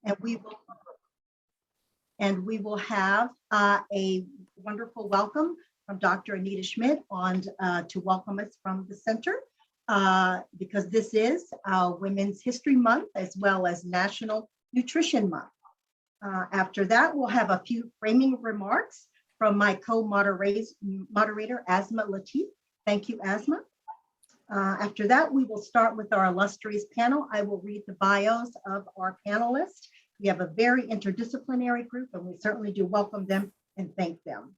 and we will have a wonderful welcome from Dr. Anita Schmidt on to welcome us from the center, because this is Women's History Month as well as National Nutrition Month. After that, we'll have a few framing remarks from my co-moderator, Asma Latif. Thank you, Asma. After that, we will start with our illustrious panel. I will read the bios of our panelists. We have a very interdisciplinary group, and we certainly do welcome them and thank them.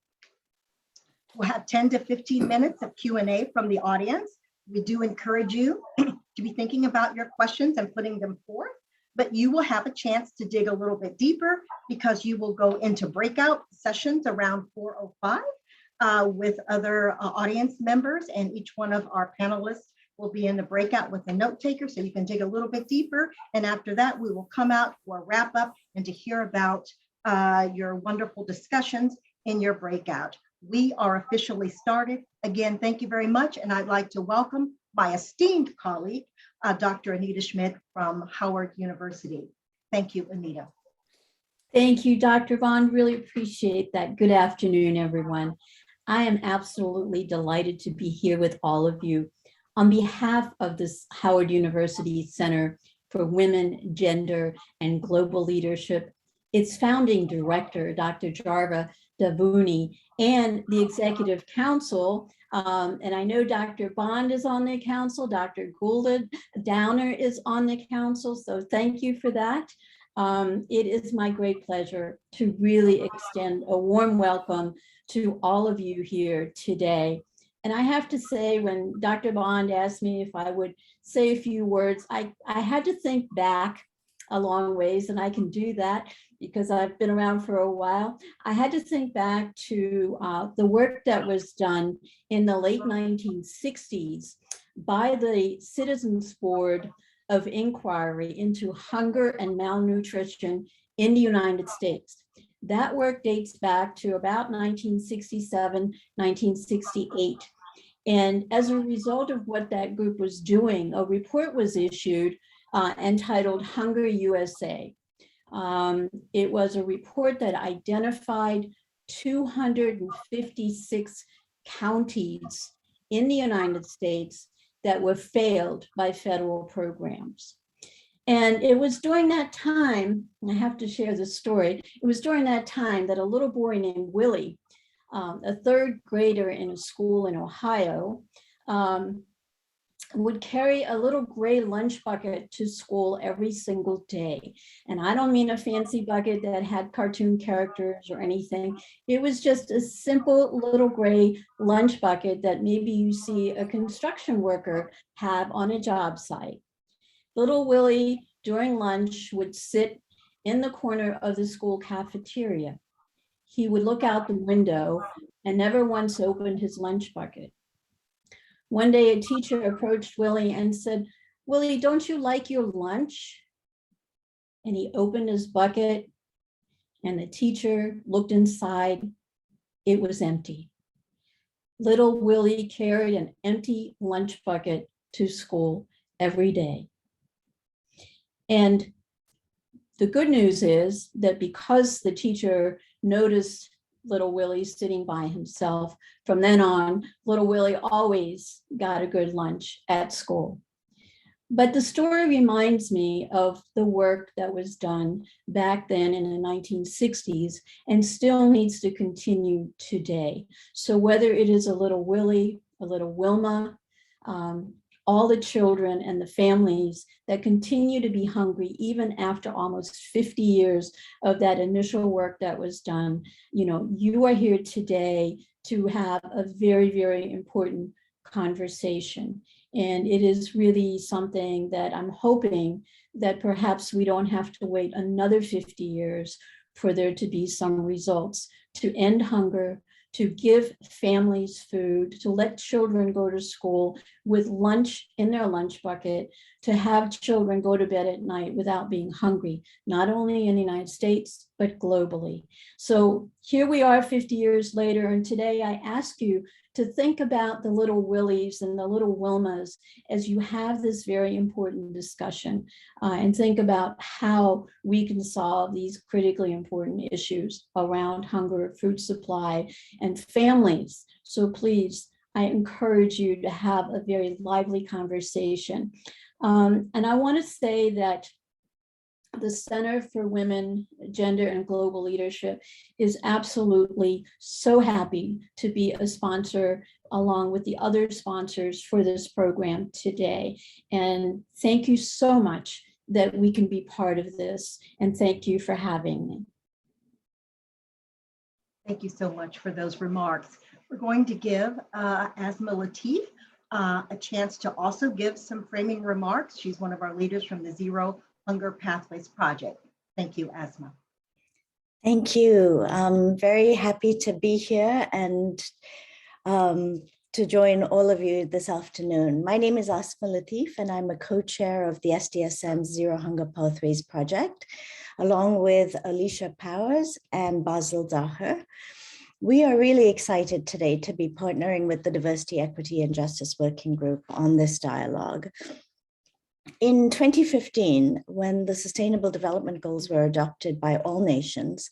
We'll have 10 to 15 minutes of Q&A from the audience. We do encourage you to be thinking about your questions and putting them forth, but you will have a chance to dig a little bit deeper because you will go into breakout sessions around 4:05 with other audience members, and each one of our panelists will be in the breakout with a note taker, so you can dig a little bit deeper. And after that, we will come out for a wrap up and to hear about your wonderful discussions in your breakout. We are officially started. Again, thank you very much. And I'd like to welcome my esteemed colleague, Dr. Anita Schmidt from Howard University. Thank you, Anita. Thank you, Dr. Vaughn. Really appreciate that. Good afternoon, everyone. I am absolutely delighted to be here with all of you. On behalf of this Howard University Center for Women, Gender, and Global Leadership, its founding director, Dr. Jarva Davuni, and the executive council, and I know Dr. Bond is on the council, Dr. Goulda Downer is on the council, so thank you for that. It is my great pleasure to really extend a warm welcome to all of you here today. And I have to say, when Dr. Bond asked me if I would say a few words, I had to think back a long ways, and I can do that because I've been around for a while. I had to think back to the work that was done in the late 1960s by the Citizens Board of Inquiry into hunger and malnutrition in the United States. That work dates back to about 1967, 1968. And as a result of what that group was doing, a report was issued entitled Hunger USA. It was a report that identified 256 counties in the United States that were failed by federal programs. And it was during that time, I have to share this story, it was during that time that a little boy named Willie, a third grader in a school in Ohio, would carry a little gray lunch bucket to school every single day. And I don't mean a fancy bucket that had cartoon characters or anything. It was just a simple little gray lunch bucket that maybe you see a construction worker have on a job site. Little Willie, during lunch, would sit in the corner of the school cafeteria. He would look out the window and never once opened his lunch bucket. One day, a teacher approached Willie and said, "Willie, don't you like your lunch?" And he opened his bucket, and the teacher looked inside. It was empty. Little Willie carried an empty lunch bucket to school every day. And the good news is that because the teacher noticed little Willie sitting by himself, from then on, little Willie always got a good lunch at school. But the story reminds me of the work that was done back then in the 1960s and still needs to continue today. So whether it is a little Willie, a little Wilma, all the children and the families that continue to be hungry even after almost 50 years of that initial work that was done, you are here today to have a very, very important conversation. And it is really something that I'm hoping that perhaps we don't have to wait another 50 years for there to be some results to end hunger, to give families food, to let children go to school with lunch in their lunch bucket, to have children go to bed at night without being hungry, not only in the United States, but globally. So here we are 50 years later, and today I ask you to think about the little Willies and the little Wilmas as you have this very important discussion, and think about how we can solve these critically important issues around hunger, food supply, and families. So please, I encourage you to have a very lively conversation. And I want to say that the Center for Women, Gender, and Global Leadership is absolutely so happy to be a sponsor along with the other sponsors for this program today. And thank you so much that we can be part of this. And thank you for having me. Thank you so much for those remarks. We're going to give Asma Latif a chance to also give some framing remarks. She's one of our leaders from the Zero Hunger Pathways Project. Thank you, Asma. Thank you. I'm very happy to be here and to join all of you this afternoon. My name is Asma Latif, and I'm a co-chair of the SDSN Zero Hunger Pathways Project, along with Alicia Powers and Basil Daher. We are really excited today to be partnering with the Diversity, Equity, and Justice Working Group on this dialogue. In 2015, when the Sustainable Development Goals were adopted by all nations,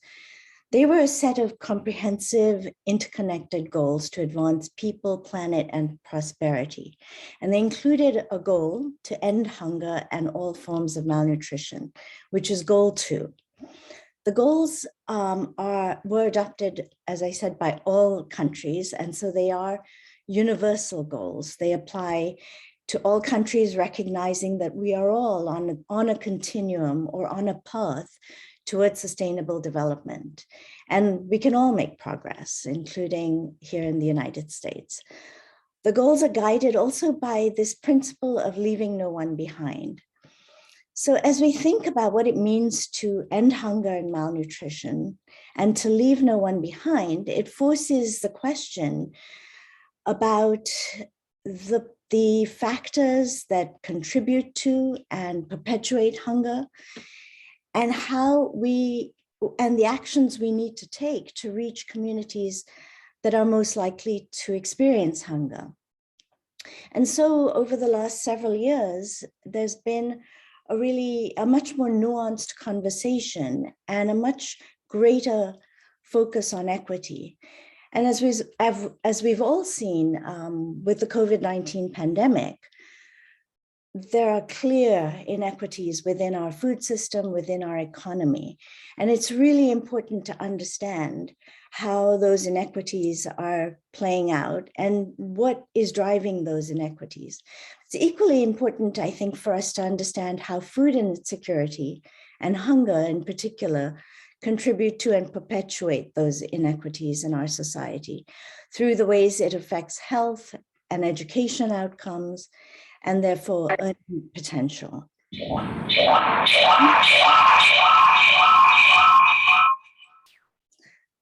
they were a set of comprehensive, interconnected goals to advance people, planet, and prosperity. And they included a goal to end hunger and all forms of malnutrition, which is goal 2. The goals were adopted, as I said, by all countries, and so they are universal goals. They apply to all countries, recognizing that we are all on a continuum or on a path towards sustainable development. And we can all make progress, including here in the United States. The goals are guided also by this principle of leaving no one behind. So as we think about what it means to end hunger and malnutrition and to leave no one behind, it forces the question about the factors that contribute to and perpetuate hunger, and the actions we need to take to reach communities that are most likely to experience hunger. And so over the last several years, there's been a much more nuanced conversation and a much greater focus on equity. And as we've all seen with the COVID-19 pandemic, there are clear inequities within our food system, within our economy. And it's really important to understand how those inequities are playing out and what is driving those inequities. It's equally important, I think, for us to understand how food insecurity and hunger in particular contribute to and perpetuate those inequities in our society through the ways it affects health and education outcomes, and therefore earning potential.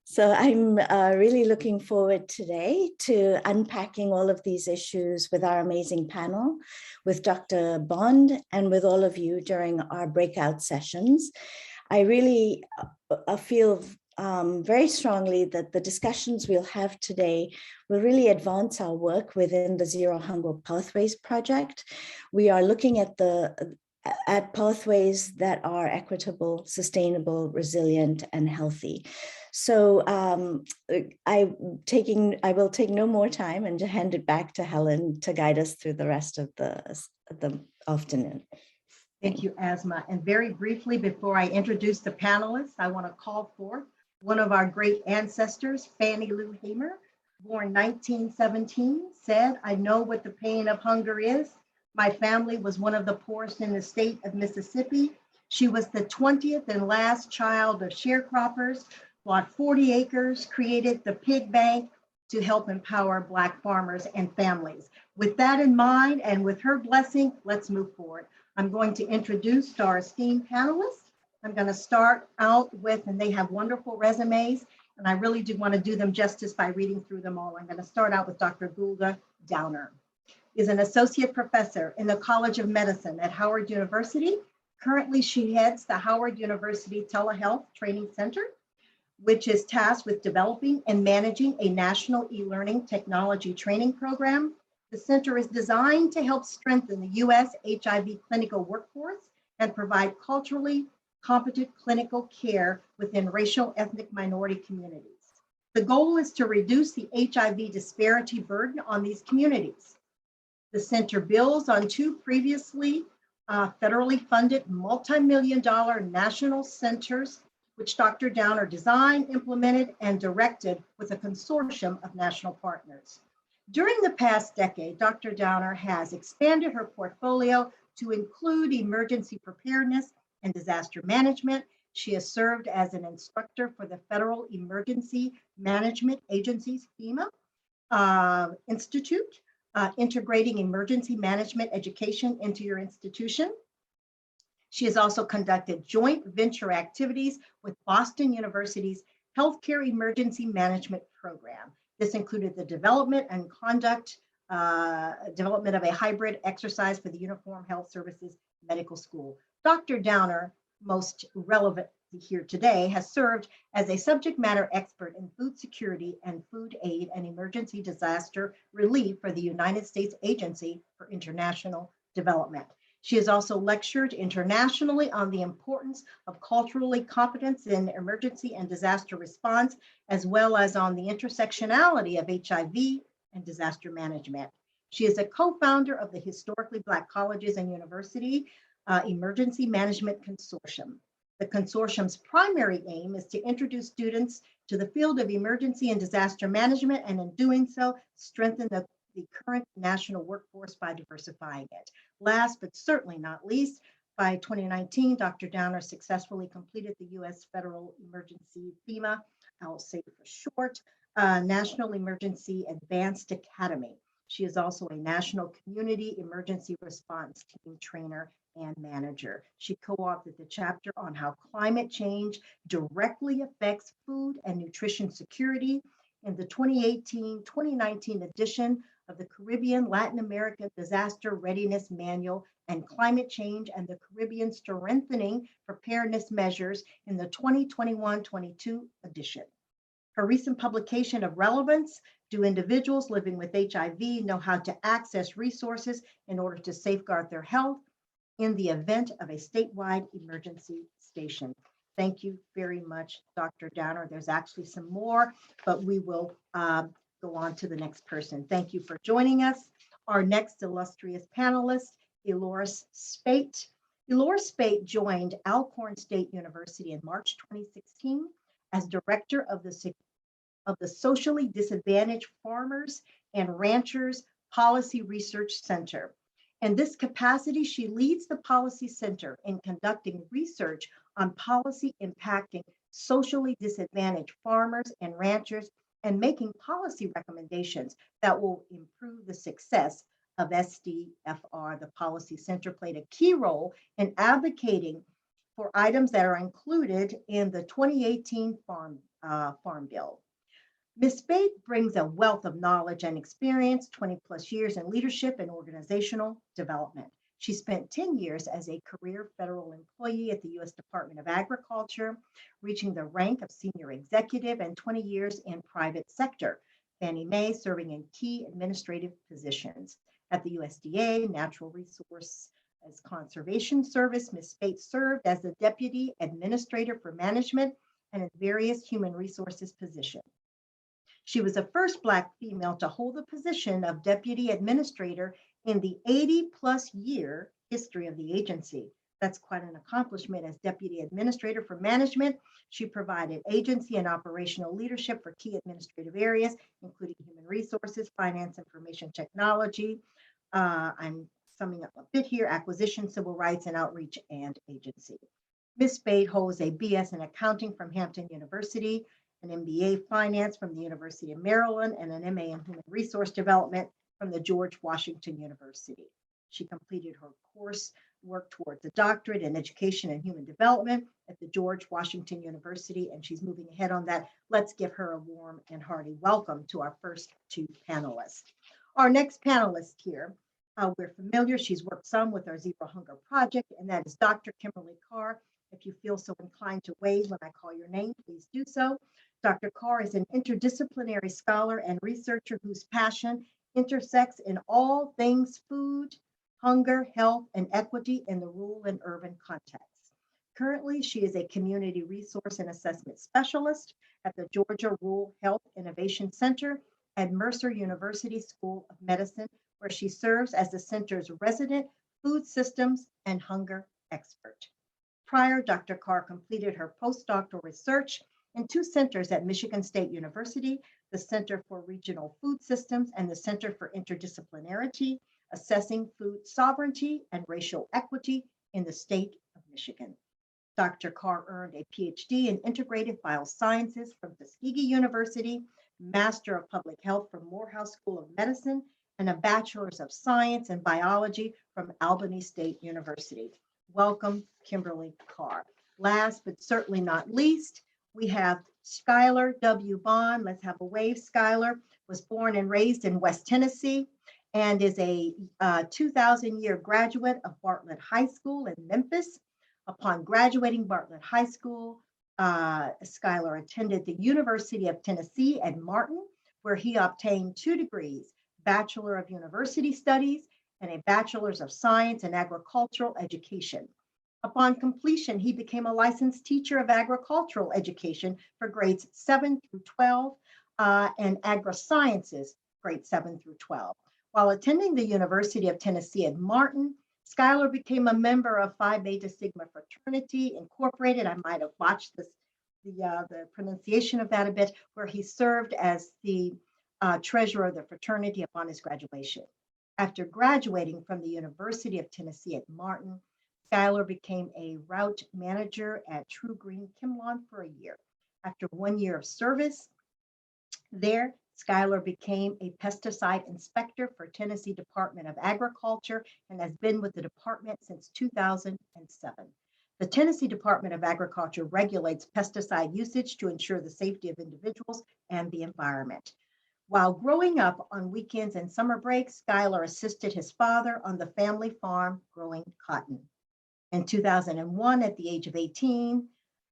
So I'm really looking forward today to unpacking all of these issues with our amazing panel, with Dr. Bond, and with all of you during our breakout sessions. I really feel very strongly that the discussions we'll have today will really advance our work within the Zero Hunger Pathways Project. We are looking at pathways that are equitable, sustainable, resilient, and healthy. So I will take no more time and hand it back to Helen to guide us through the rest of the afternoon. Thank you, Asma. And very briefly, before I introduce the panelists, I want to call forth one of our great ancestors, Fannie Lou Hamer, born 1917, said, "I know what the pain of hunger is. My family was one of the poorest in the state of Mississippi. She was the 20th and last child of sharecroppers, bought 40 acres, created the pig bank to help empower Black farmers and families." With that in mind, and with her blessing, let's move forward. I'm going to introduce our esteemed panelists. I'm going to start out with, and they have wonderful resumes, and I really do want to do them justice by reading through them all. I'm going to start out with Dr. Goulda Downer. Is an associate professor in the College of Medicine at Howard University. Currently, she heads the Howard University Telehealth Training Center. which is tasked with developing and managing a national e-learning technology training program. The center is designed to help strengthen the U.S. HIV clinical workforce and provide culturally competent clinical care within racial ethnic minority communities. The goal is to reduce the HIV disparity burden on these communities. The center builds on two previously federally funded multi-million-dollar national centers, which Dr. Downer designed, implemented, and directed with a consortium of national partners. During the past decade, Dr. Downer has expanded her portfolio to include emergency preparedness and disaster management. She has served as an instructor for the Federal Emergency Management Agency's FEMA Institute, integrating emergency management education into your institution. She has also conducted joint venture activities with Boston University's Healthcare Emergency Management Program. This included the development and development of a hybrid exercise for the Uniform Health Services Medical School. Dr. Downer, most relevant here today, has served as a subject matter expert in food security and food aid and emergency disaster relief for the United States Agency for International Development. She has also lectured internationally on the importance of culturally competence in emergency and disaster response, as well as on the intersectionality of HIV and disaster management. She is a co-founder of the Historically Black Colleges and University Emergency Management Consortium. The consortium's primary aim is to introduce students to the field of emergency and disaster management, and in doing so, strengthen the current national workforce by diversifying it. Last but certainly not least, by 2019, Dr. Downer successfully completed the U.S. Federal Emergency FEMA, I'll say for short, National Emergency Advanced Academy. She is also a National Community Emergency Response Team trainer and manager. She co-authored the chapter on how climate change directly affects food and nutrition security in the 2018-2019 edition of the Caribbean Latin America Disaster Readiness Manual and Climate Change and the Caribbean Strengthening Preparedness Measures in the 2021-22 edition. Her recent publication of relevance, Do Individuals Living with HIV Know How to Access Resources in Order to Safeguard Their Health in the Event of a Statewide Emergency Station? Thank you very much, Dr. Downer. There's actually some more, but we will go on to the next person. Thank you for joining us. Our next illustrious panelist, Eloris Speight. Eloris Speight joined Alcorn State University in March 2016 as director of the Socially Disadvantaged Farmers and Ranchers Policy Research Center. In this capacity, she leads the Policy Center in conducting research on policy impacting socially disadvantaged farmers and ranchers and making policy recommendations that will improve the success of SDFR. The Policy Center played a key role in advocating for items that are included in the 2018 Farm Bill. Ms. Speight brings a wealth of knowledge and experience, 20 plus years in leadership and organizational development. She spent 10 years as a career federal employee at the U.S. Department of Agriculture, reaching the rank of senior executive, and 20 years in private sector, Fannie Mae, serving in key administrative positions. At the USDA Natural Resource Conservation Service, Ms. Speight served as the Deputy Administrator for Management and in various human resources positions. She was the first Black female to hold the position of Deputy Administrator in the 80-plus year history of the agency. That's quite an accomplishment. As Deputy Administrator for Management, she provided agency and operational leadership for key administrative areas, including human resources, finance, information technology. I'm summing up a bit here: acquisition, civil rights, and outreach, and agency. Ms. Speight holds a BS in accounting from Hampton University, an MBA finance from the University of Maryland, and an MA in human resource development from the George Washington University. She completed her course work towards a doctorate in education and human development at the George Washington University, and she's moving ahead on that. Let's give her a warm and hearty welcome to our first two panelists. Our next panelist here, we're familiar, she's worked some with our Zero Hunger Project, and that is Dr. Kimberly Carr. If you feel so inclined to wave when I call your name, please do so. Dr. Carr is an interdisciplinary scholar and researcher whose passion intersects in all things food, hunger, health, and equity in the rural and urban contexts. Currently, she is a community resource and assessment specialist at the Georgia Rural Health Innovation Center at Mercer University School of Medicine, where she serves as the center's resident food systems and hunger expert. Prior, Dr. Carr completed her postdoctoral research in two centers at Michigan State University, the Center for Regional Food Systems and the Center for Interdisciplinarity, assessing food sovereignty and racial equity in the state of Michigan. Dr. Carr earned a Ph.D. in Integrated Biosciences from Tuskegee University, Master of Public Health from Morehouse School of Medicine, and a Bachelor's of Science in Biology from Albany State University. Welcome, Kimberly Carr. Last but certainly not least, we have Skylar W. Bond. Let's have a wave. Skylar was born and raised in West Tennessee and is a 2000-year graduate of Bartlett High School in Memphis. Upon graduating Bartlett High School, Skylar attended the University of Tennessee at Martin, where he obtained 2 degrees, Bachelor of University Studies and a Bachelor's of Science in Agricultural Education. Upon completion, he became a licensed teacher of agricultural education for grades 7 through 12 and agri-sciences, grades 7 through 12. While attending the University of Tennessee at Martin, Skylar became a member of Phi Beta Sigma Fraternity Incorporated. I might have botched the pronunciation of that a bit, where he served as the treasurer of the fraternity upon his graduation. After graduating from the University of Tennessee at Martin, Skylar became a route manager at True Green Kimlon for a year. After 1 year of service there, Skylar became a pesticide inspector for Tennessee Department of Agriculture and has been with the department since 2007. The Tennessee Department of Agriculture regulates pesticide usage to ensure the safety of individuals and the environment. While growing up on weekends and summer breaks, Skylar assisted his father on the family farm growing cotton. In 2001, at the age of 18,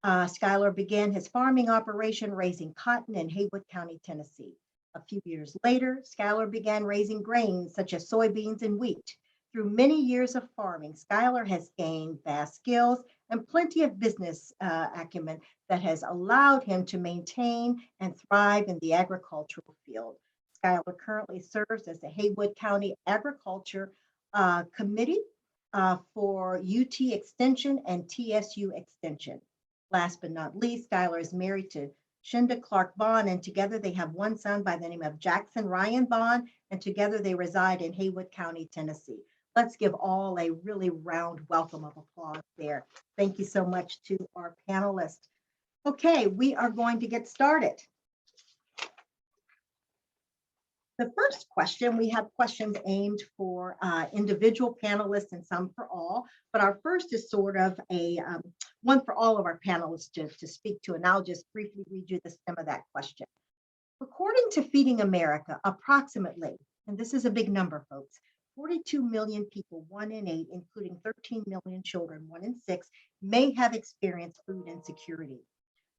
Skylar began his farming operation raising cotton in Haywood County, Tennessee. A few years later, Skylar began raising grains such as soybeans and wheat. Through many years of farming, Skylar has gained vast skills and plenty of business acumen that has allowed him to maintain and thrive in the agricultural field. Skylar currently serves as the Haywood County Agriculture Committee for UT Extension and TSU Extension. Last but not least, Skylar is married to Shinda Clark Bond, and together they have one son by the name of Jackson Ryan Bond, and together they reside in Haywood County, Tennessee. Let's give all a really round welcome of applause there. Thank you so much to our panelists. Okay, we are going to get started. The first question, we have questions aimed for individual panelists and some for all, but our first is sort of a one for all of our panelists to speak to, and I'll just briefly read you the stem of that question. According to Feeding America, approximately, and this is a big number, folks, 42 million people, 1 in 8, including 13 million children, 1 in 6, may have experienced food insecurity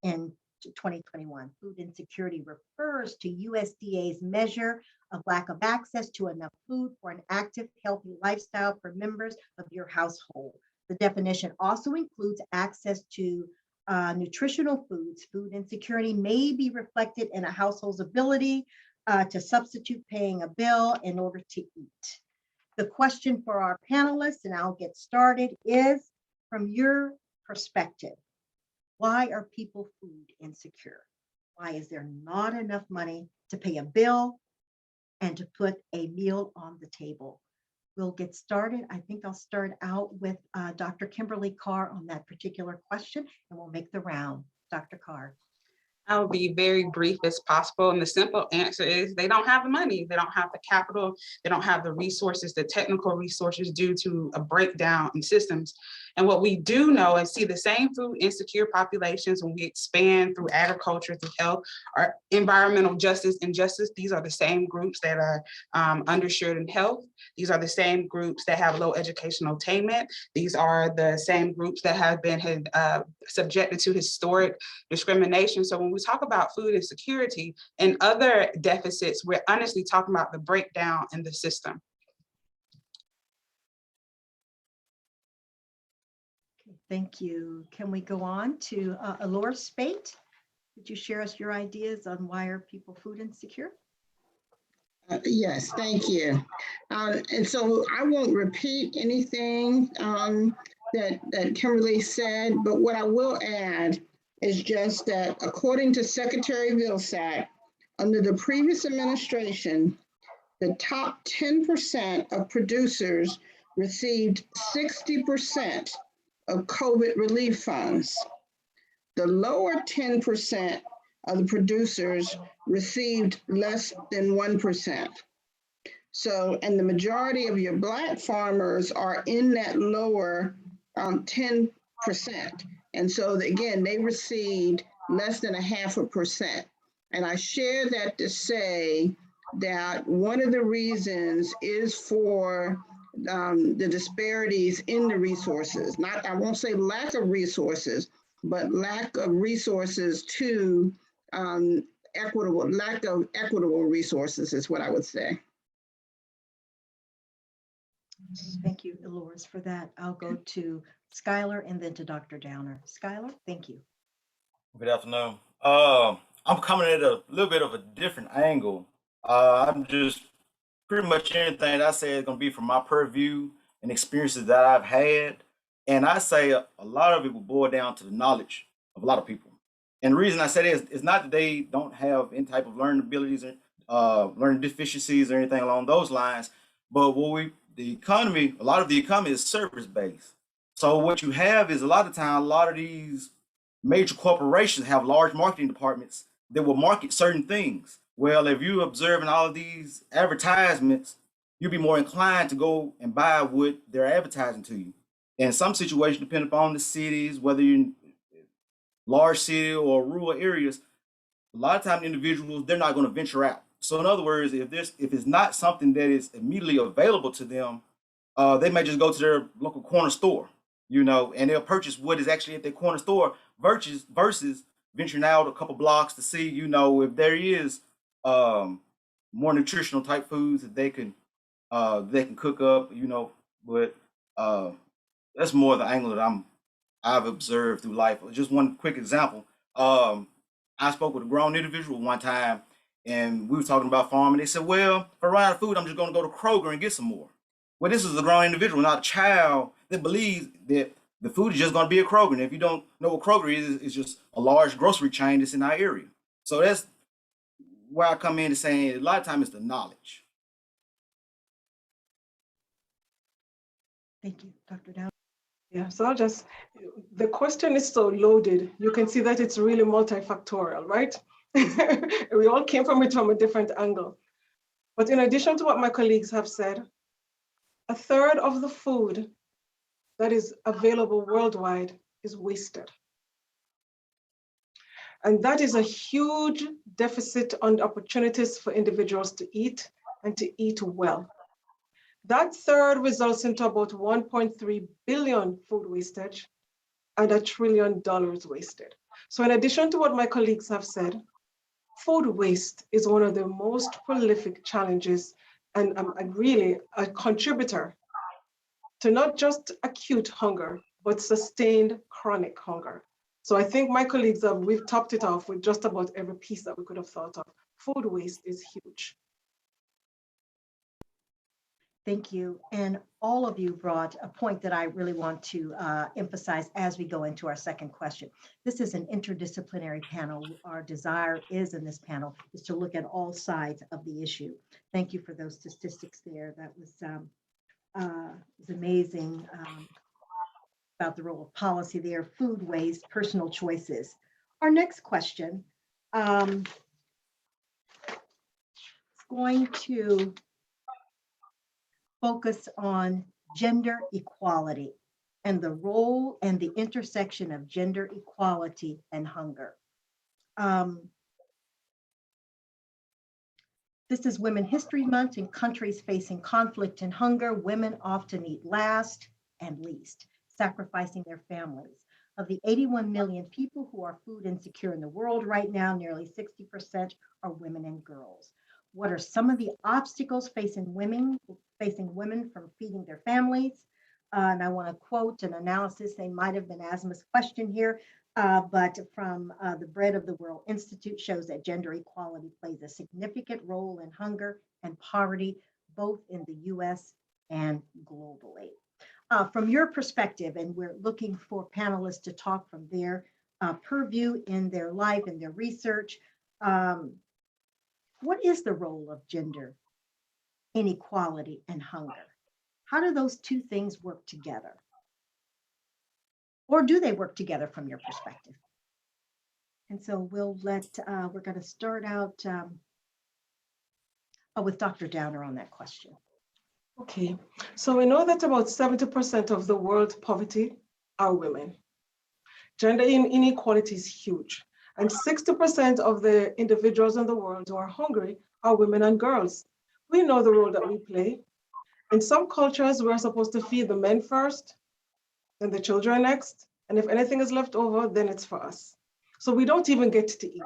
in 2021. Food insecurity refers to USDA's measure of lack of access to enough food for an active, healthy lifestyle for members of your household. The definition also includes access to nutritional foods. Food insecurity may be reflected in a household's ability to substitute paying a bill in order to eat. The question for our panelists, and I'll get started, is from your perspective, why are people food insecure? Why is there not enough money to pay a bill and to put a meal on the table? We'll get started. I think I'll start out with Dr. Kimberly Carr on that particular question, and we'll make the round. Dr. Carr. I'll be very brief as possible. And the simple answer is they don't have the money. They don't have the capital. They don't have the resources, the technical resources due to a breakdown in systems. And what we do know and see the same food insecure populations when we expand through agriculture, through health, or environmental justice and justice. These are the same groups that are undershirt in health. These are the same groups that have low educational attainment. These are the same groups that have been subjected to historic discrimination. So when we talk about food insecurity and other deficits, we're honestly talking about the breakdown in the system. Thank you. Can we go on to Eloris Speight? Could you share us your ideas on why are people food insecure? Yes, thank you. And so I won't repeat anything that Kimberly said, but what I will add is just that according to Secretary Vilsack, under the previous administration, the top 10% of producers received 60% of COVID relief funds. The lower 10% of the producers received less than 1%. So, and the majority of your Black farmers are in that lower 10%. And so again, they received less than 0.5%. And I share that to say that one of the reasons is for the disparities in the resources. Not, I won't say lack of resources, but lack of resources to lack of equitable resources is what I would say. Thank you, Eloris, for that. I'll go to Skylar and then to Dr. Downer. Skylar, thank you. Good afternoon. I'm coming at a little bit of a different angle. I'm just pretty much anything that I say is going to be from my purview and experiences that I've had. And I say a lot of it will boil down to the knowledge of a lot of people. And the reason I say that is not that they don't have any type of learning abilities or learning deficiencies or anything along those lines, but the economy, a lot of the economy is service-based. So what you have is a lot of time, a lot of these major corporations have large marketing departments that will market certain things. Well, if you're observing all of these advertisements, you'll be more inclined to go and buy what they're advertising to you. In some situations, depending upon the cities, whether you're in large city or rural areas, a lot of time individuals, they're not going to venture out. So in other words, if it's not something that is immediately available to them, they may just go to their local corner store, and they'll purchase what is actually at their corner store versus venturing out a couple blocks to see, if there is more nutritional type foods that they can cook up, but that's more the angle that I've observed through life. Just one quick example. I spoke with a grown individual one time, and we were talking about farming. They said, well, if I run out of food, I'm just going to go to Kroger and get some more. Well, this is a grown individual, not a child that believes that the food is just going to be at Kroger. And if you don't know what Kroger is, it's just a large grocery chain that's in our area. So that's where I come in to saying a lot of times it's the knowledge. Thank you, Dr. Downer. Yeah, so the question is so loaded. You can see that it's really multifactorial, right? We all came from it from a different angle. But in addition to what my colleagues have said, 1/3 of the food that is available worldwide is wasted. And that is a huge deficit on opportunities for individuals to eat and to eat well. That third results into about 1.3 billion food wastage and $1 trillion wasted. So in addition to what my colleagues have said, food waste is one of the most prolific challenges and really a contributor to not just acute hunger, but sustained chronic hunger. So I think my colleagues we've topped it off with just about every piece that we could have thought of. Food waste is huge. Thank you. And all of you brought a point that I really want to emphasize as we go into our second question. This is an interdisciplinary panel. Our desire is in this panel is to look at all sides of the issue. Thank you for those statistics there. That was amazing about the role of policy there, food waste, personal choices. Our next question is going to focus on gender equality. and the role and the intersection of gender equality and hunger. This is Women History Month. In countries facing conflict and hunger, women often eat last and least, sacrificing their families. Of the 81 million people who are food insecure in the world right now, nearly 60% are women and girls. What are some of the obstacles facing women from feeding their families? And I want to quote an analysis, they might have been Asma's question here, but from the Bread of the World Institute shows that gender equality plays a significant role in hunger and poverty, both in the US and globally. From your perspective, and we're looking for panelists to talk from their purview in their life and their research, what is the role of gender inequality and hunger? How do those two things work together? Or do they work together from your perspective? And so we're going to start out with Dr. Downer on that question. Okay, so we know that about 70% of the world's poverty are women. Gender inequality is huge. And 60% of the individuals in the world who are hungry are women and girls. We know the role that we play. In some cultures, we're supposed to feed the men first, then the children next. And if anything is left over, then it's for us. So we don't even get to eat.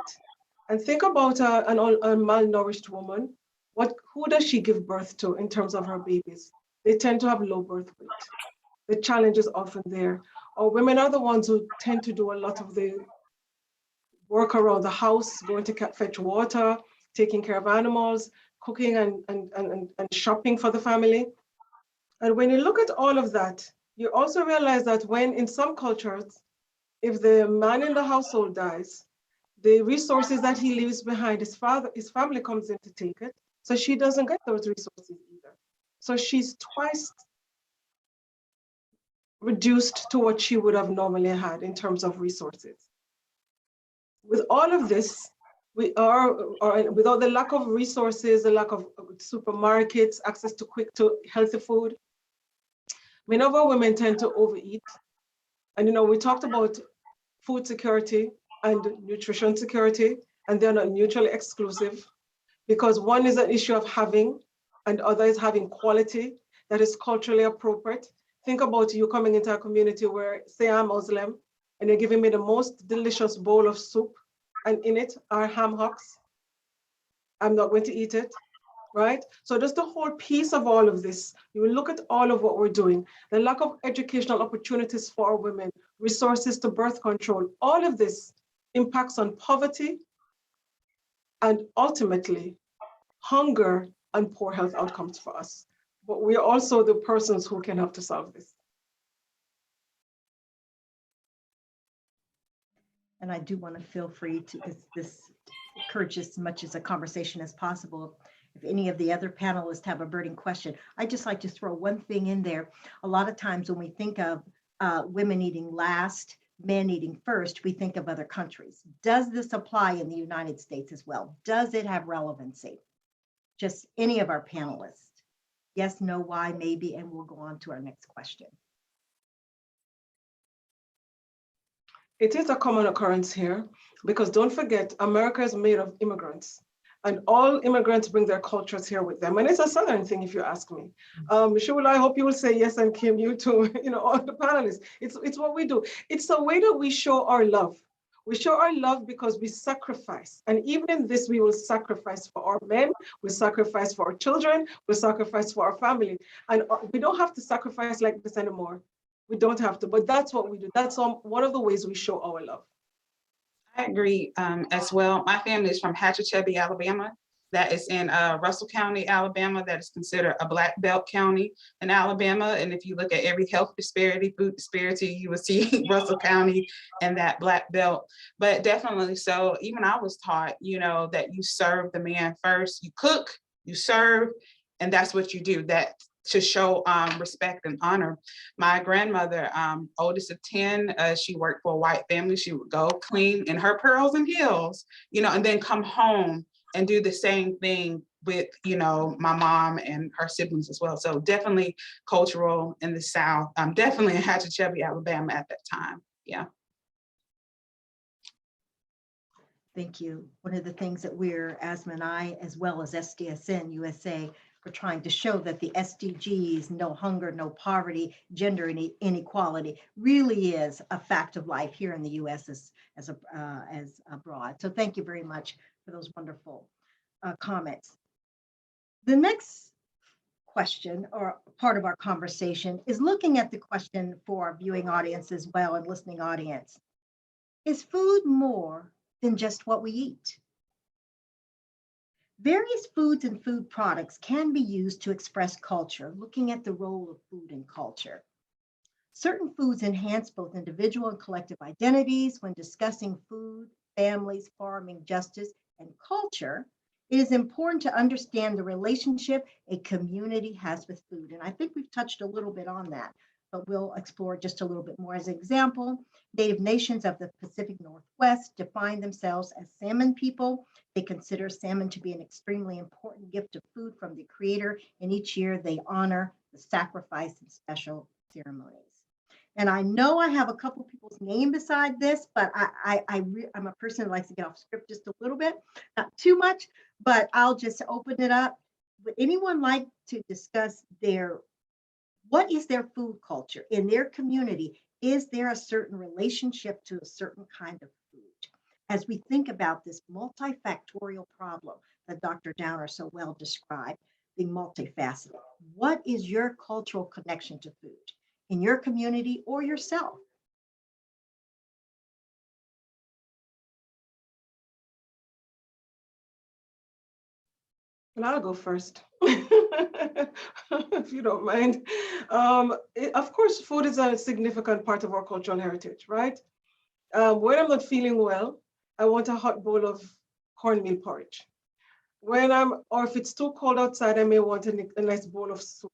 And think about a malnourished woman. Who does she give birth to in terms of her babies? They tend to have low birth weight. The challenge is often there. Or women are the ones who tend to do a lot of the work around the house, going to fetch water, taking care of animals, cooking and shopping for the family. And when you look at all of that, you also realize that when in some cultures, if the man in the household dies, the resources that he leaves behind, his family comes in to take it. So she doesn't get those resources either. So she's twice reduced to what she would have normally had in terms of resources. With all of this, without the lack of resources, the lack of supermarkets, access to healthy food, many of our women tend to overeat. And we talked about food security and nutrition security, and they're not mutually exclusive, because one is an issue of having, and other is having quality that is culturally appropriate. Think about you coming into a community where, say I'm Muslim, and you're giving me the most delicious bowl of soup, and in it are ham hocks. I'm not going to eat it, right? So just the whole piece of all of this, you will look at all of what we're doing, the lack of educational opportunities for women, resources to birth control, all of this impacts on poverty and ultimately hunger and poor health outcomes for us. But we are also the persons who can help to solve this. And I do want to feel free to this encourage as much as a conversation as possible. If any of the other panelists have a burning question, I'd just like to throw one thing in there. A lot of times when we think of women eating last, men eating first, we think of other countries. Does this apply in the United States as well? Does it have relevancy? Just any of our panelists. Yes, no, why, maybe, and we'll go on to our next question. It is a common occurrence here, because don't forget, America is made of immigrants, and all immigrants bring their cultures here with them. And it's a Southern thing, if you ask me. Shula, I hope you will say yes, and Kim, you too, all the panelists. It's what we do. It's a way that we show our love. We show our love because we sacrifice. And even in this, we will sacrifice for our men, we sacrifice for our children, we sacrifice for our family. And we don't have to sacrifice like this anymore. We don't have to, but that's what we do. That's one of the ways we show our love. I agree as well. My family is from Hatchetchubby, Alabama. That is in Russell County, Alabama. That is considered a black belt county in Alabama. And if you look at every health disparity, food disparity, you will see Russell County and that black belt. But definitely so, even I was taught, that you serve the man first. You cook, you serve, and that's what you do. That to show respect and honor. My grandmother, oldest of 10, she worked for a white family. She would go clean in her pearls and heels, and then come home and do the same thing with, you know, my mom and her siblings as well. So definitely cultural in the South, definitely in Hatchetchubby, Alabama at that time. Yeah. Thank you. One of the things that we're, Asma and I, as well as SDSN USA, we're trying to show that the SDGs, no hunger, no poverty, gender inequality, really is a fact of life here in the US as abroad. So thank you very much for those wonderful comments. The next question or part of our conversation is looking at the question for our viewing audience as well and listening audience. Is food more than just what we eat? Various foods and food products can be used to express culture, looking at the role of food in culture. Certain foods enhance both individual and collective identities. When discussing food, families, farming, justice, and culture, it is important to understand the relationship a community has with food. And I think we've touched a little bit on that, but we'll explore just a little bit more. As an example, Native nations of the Pacific Northwest define themselves as salmon people. They consider salmon to be an extremely important gift of food from the Creator, and each year they honor the sacrifice and special ceremonies. And I know I have a couple people's name beside this, but I'm a person who likes to get off script just a little bit, not too much, but I'll just open it up. Would anyone like to discuss what is their food culture in their community? Is there a certain relationship to a certain kind of food? As we think about this multifactorial problem that Dr. Downer so well described, being multifaceted, what is your cultural connection to food in your community or yourself? Well, I'll go first, if you don't mind. Of course, food is a significant part of our cultural heritage, right? When I'm not feeling well, I want a hot bowl of cornmeal porridge. Or if it's too cold outside, I may want a nice bowl of soup,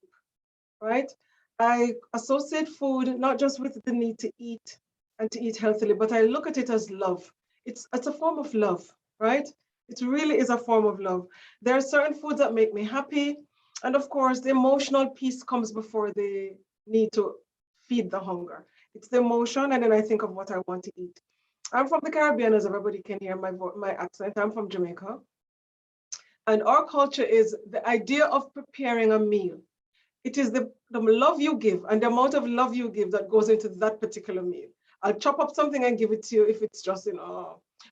right? I associate food not just with the need to eat and to eat healthily, but I look at it as love. It's a form of love, right? It really is a form of love. There are certain foods that make me happy. And of course, the emotional piece comes before the need to feed the hunger. It's the emotion, and then I think of what I want to eat. I'm from the Caribbean, as everybody can hear my accent. I'm from Jamaica. And our culture is the idea of preparing a meal. It is the love you give and the amount of love you give that goes into that particular meal. I'll chop up something and give it to you if it's just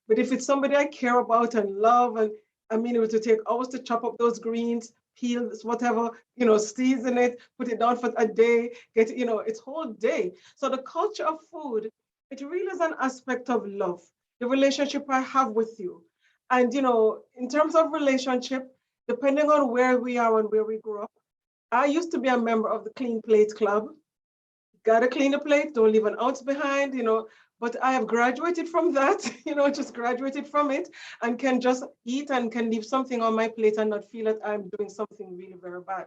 but if it's somebody I care about and love, and I mean, it would take hours to chop up those greens, peel whatever, season it, put it down for a day, get it, it's whole day. So the culture of food, it really is an aspect of love, the relationship I have with you. And, in terms of relationship, depending on where we are and where we grew up, I used to be a member of the Clean Plate Club. Gotta clean a plate, don't leave an ounce behind, but I have graduated from that, just graduated from it, and can just eat and can leave something on my plate and not feel that I'm doing something really very bad.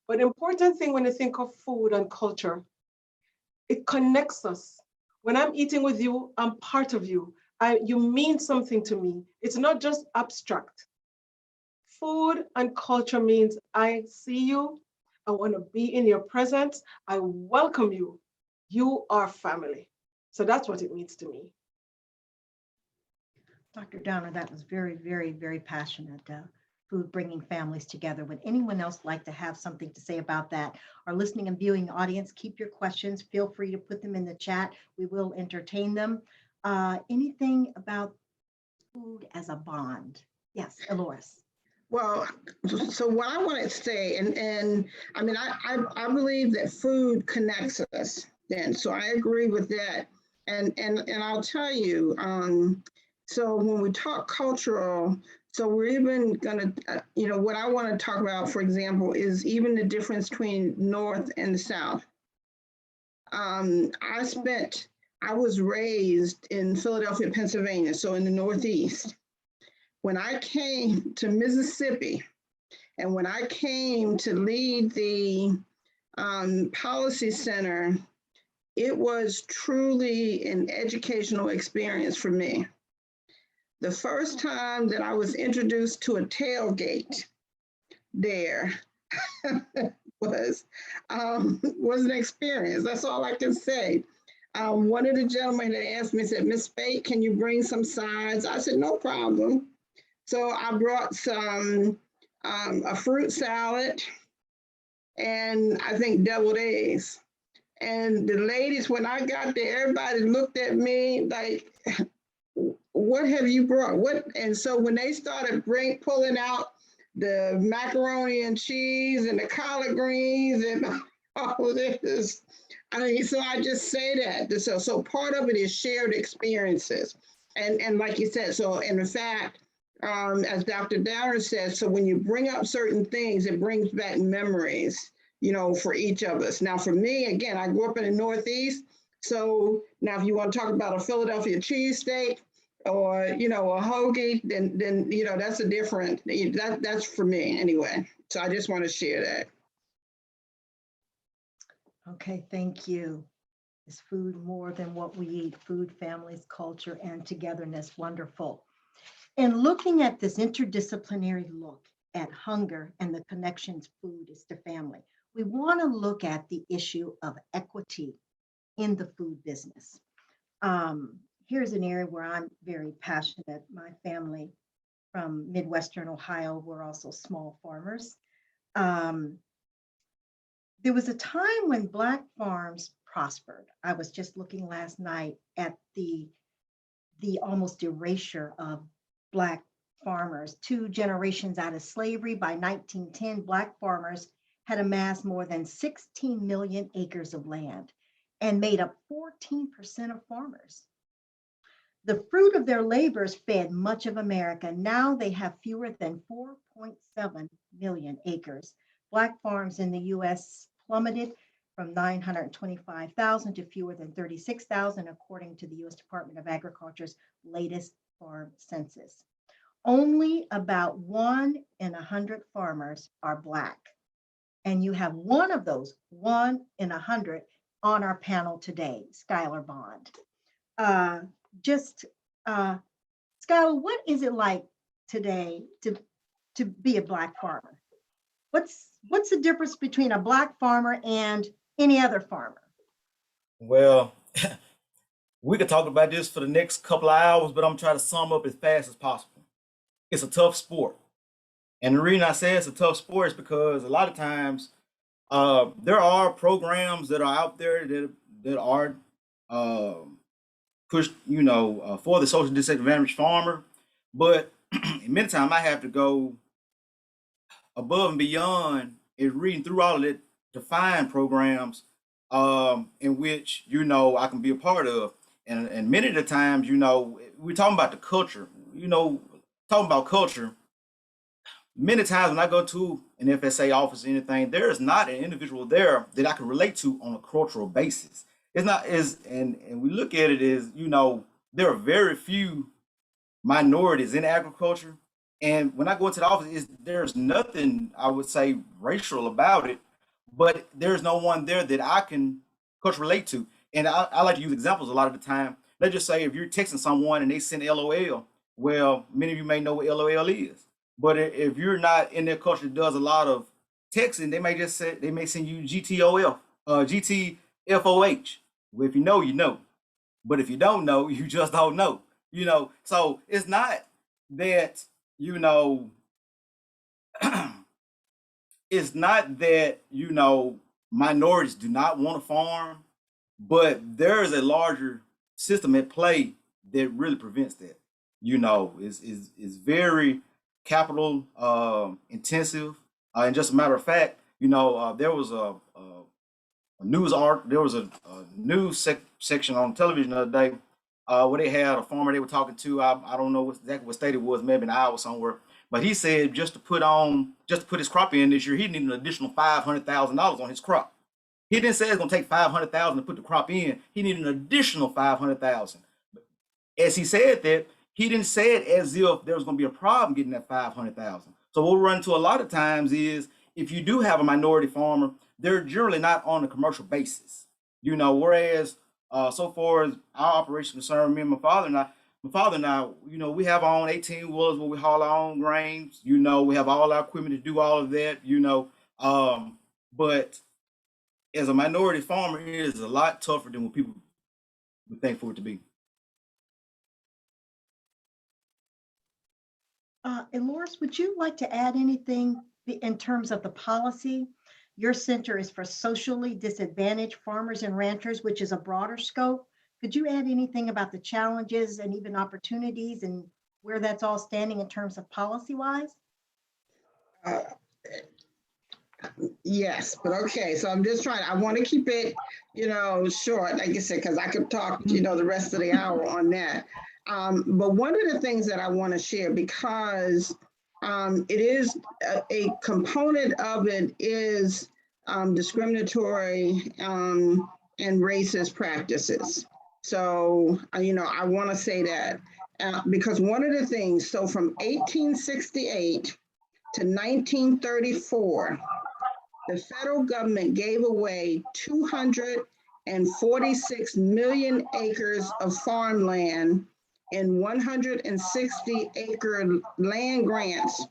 But the important thing when you think of food and culture, it connects us. When I'm eating with you, I'm part of you. You mean something to me. It's not just abstract. Food and culture means I see you, I want to be in your presence, I welcome you. You are family. So that's what it means to me. Dr. Downer, that was very, very, very passionate. Food bringing families together. Would anyone else like to have something to say about that? Our listening and viewing audience, keep your questions. Feel free to put them in the chat. We will entertain them. Anything about food as a bond? Yes, Eloris. Well, so what I want to say, and I mean, I believe that food connects us. Then, so I agree with that. And I'll tell you, so when we talk cultural, so we're even gonna, what I want to talk about, for example, is even the difference between North and the South. I was raised in Philadelphia, Pennsylvania, so in the Northeast. When I came to Mississippi, and when I came to lead the policy center, it was truly an educational experience for me. The first time that I was introduced to a tailgate there was an experience. That's all I can say. One of the gentlemen that asked me said, "Miss Speight, can you bring some sides?" I said, "No problem." So I brought some a fruit salad and I think deviled eggs. And the ladies, when I got there, everybody looked at me like, "What have you brought? What?" And so when they started pulling out the macaroni and cheese and the collard greens and all of this, I mean, so I just say that. So part of it is shared experiences. And like you said, so in fact, as Dr. Downer said, so when you bring up certain things, it brings back memories, for each of us. Now, for me, again, I grew up in the Northeast. So now if you want to talk about a Philadelphia cheesesteak or, a hoagie, then that's a different, that's for me anyway. So I just want to share that. Okay, thank you. Is food more than what we eat? Food, families, culture, and togetherness. Wonderful. And looking at this interdisciplinary look at hunger and the connections food is to family, we want to look at the issue of equity in the food business. Here's an area where I'm very passionate. My family from Midwestern Ohio, we're also small farmers. There was a time when Black farms prospered. I was just looking last night at the almost erasure of Black farmers. 2 generations out of slavery, by 1910, Black farmers had amassed more than 16 million acres of land and made up 14% of farmers. The fruit of their labors fed much of America. Now they have fewer than 4.7 million acres. Black farms in the US plummeted from 925,000 to fewer than 36,000, according to the US Department of Agriculture's latest farm census. Only about 1 in 100 farmers are Black. And you have one of those 1 in 100 on our panel today, Skylar Bond. Skylar, what is it like today to be a Black farmer? What's the difference between a Black farmer and any other farmer? Well, we could talk about this for the next couple of hours, but I'm trying to sum up as fast as possible. It's a tough sport. And the reason I say it's a tough sport is because a lot of times there are programs that are out there that are pushed, for the social disadvantaged farmer. But many times I have to go above and beyond is reading through all of it to find programs in which, I can be a part of. And many of the times, we're talking about the culture, talking about culture. Many times when I go to an FSA office or anything, there is not an individual there that I can relate to on a cultural basis. It's not and we look at it as, there are very few minorities in agriculture. And when I go into the office, there's nothing I would say racial about it, but there's no one there that I can culturally relate to. And I like to use examples a lot of the time. Let's just say if you're texting someone and they send LOL, well, many of you may know what LOL is. But if you're not in their culture that does a lot of texting, they may send you GTFOH. Well, if you know, you know. But if you don't know, you just don't know. So it's not that, it's not that, minorities do not want to farm, but there is a larger system at play that really prevents that. Is very capital intensive. And just a matter of fact, there was a news section on television the other day where they had a farmer they were talking to. I don't know exactly what state it was, maybe in Iowa somewhere. But he said just to put his crop in this year, he needed an additional $500,000 on his crop. He didn't say it's gonna take $500,000 to put the crop in. He needed an additional $500,000. As he said that, he didn't say it as if there was going to be a problem getting that $500,000. So what we run into a lot of times is if you do have a minority farmer, they're generally not on a commercial basis. Whereas so far as our operation concerned, me and my father and I, my father and I, we have our own 18 wheelers where we haul our own grains. We have all our equipment to do all of that. But as a minority farmer, it is a lot tougher than what people would think for it to be. Eloris, would you like to add anything in terms of the policy? Your center is for socially disadvantaged farmers and ranchers, which is a broader scope. Could you add anything about the challenges and even opportunities and where that's all standing in terms of policy-wise? Yes, but okay, so I'm just trying, I want to keep it, short, like I said, because I could talk, the rest of the hour on that. But one of the things that I want to share, because it is a component of it is discriminatory and racist practices. So, I want to say that because one of the things, so from 1868 to 1934, the federal government gave away 246 million acres of farmland and 160-acre land grants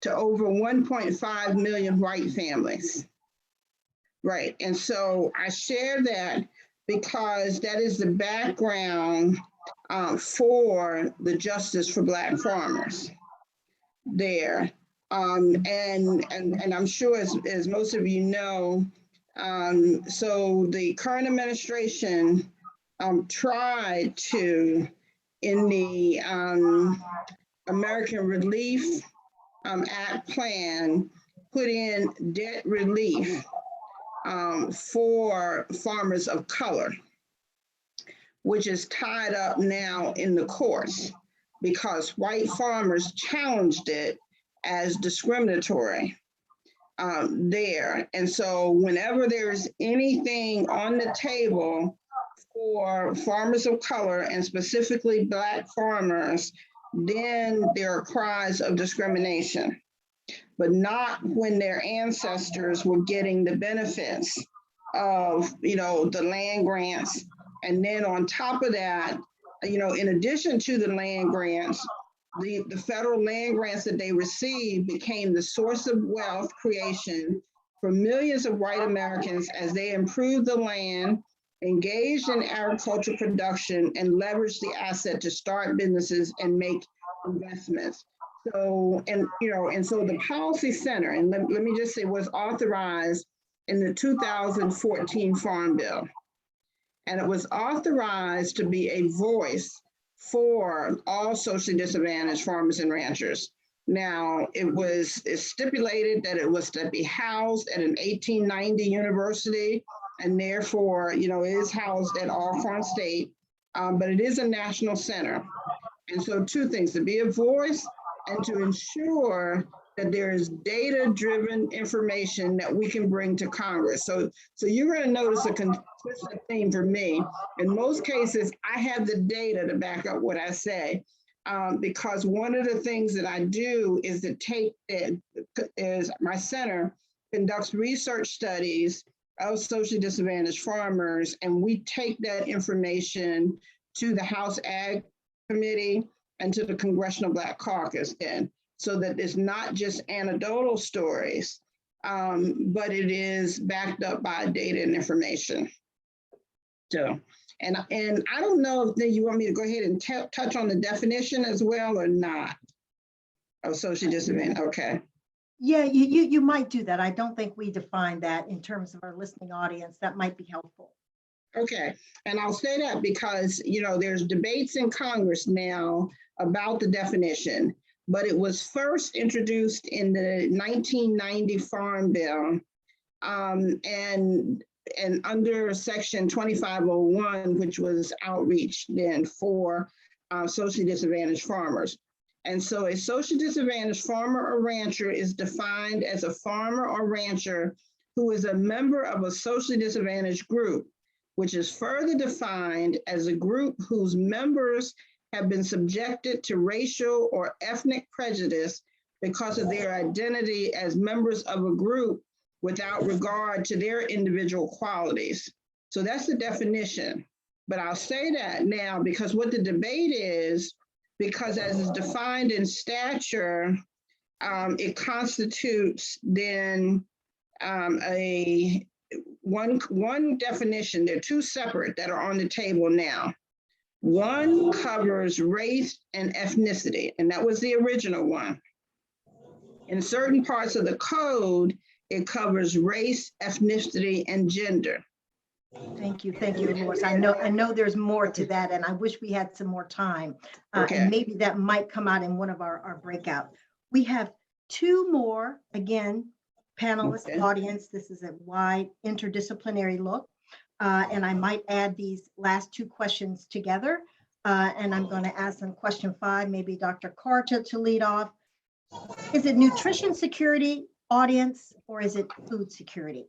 to over 1.5 million white families. Right, and so I share that because that is the background for the Justice for Black Farmers there. And I'm sure as most of you know, so the current administration tried to, in the American Relief Act plan, put in debt relief for farmers of color, which is tied up now in the courts because white farmers challenged it as discriminatory there. And so whenever there's anything on the table for farmers of color and specifically Black farmers, then there are cries of discrimination, but not when their ancestors were getting the benefits of, the land grants. And then on top of that, in addition to the land grants, the federal land grants that they received became the source of wealth creation for millions of white Americans as they improved the land, engaged in agricultural production, and leveraged the asset to start businesses and make investments. So, and so the Policy Center, and let me just say, was authorized in the 2014 Farm Bill. And it was authorized to be a voice for all socially disadvantaged farmers and ranchers. Now, it's stipulated that it was to be housed at an 1890 university, and therefore, it is housed at Alcorn State, but it is a national center. And so two things, to be a voice and to ensure that there is data-driven information that we can bring to Congress. So you're going to notice a consistent theme for me. In most cases, I have the data to back up what I say, because one of the things that I do is my center conducts research studies of socially disadvantaged farmers, and we take that information to the House Ag Committee and to the Congressional Black Caucus then, so that it's not just anecdotal stories, but it is backed up by data and information. So, and I don't know if you want me to go ahead and touch on the definition as well or not of socially disadvantaged. Okay. Yeah, you might do that. I don't think we define that in terms of our listening audience. That might be helpful. Okay, and I'll say that because, there's debates in Congress now about the definition, but it was first introduced in the 1990 Farm Bill, and under Section 2501, which was outreach then for socially disadvantaged farmers. And so a socially disadvantaged farmer or rancher is defined as a farmer or rancher who is a member of a socially disadvantaged group, which is further defined as a group whose members have been subjected to racial or ethnic prejudice because of their identity as members of a group without regard to their individual qualities. So that's the definition. But I'll say that now because what the debate is, because as is defined in stature, it constitutes then a one definition. There are two separate that are on the table now. One covers race and ethnicity, and that was the original one. In certain parts of the code, it covers race, ethnicity, and gender. Thank you, Eloris. I know there's more to that, and I wish we had some more time. And maybe that might come out in one of our breakout. We have two more, again, panelists, audience. This is a wide interdisciplinary look. And I might add these last two questions together. And I'm going to ask them question 5, maybe Dr. Carr to lead off. Is it nutrition security, audience, or is it food security?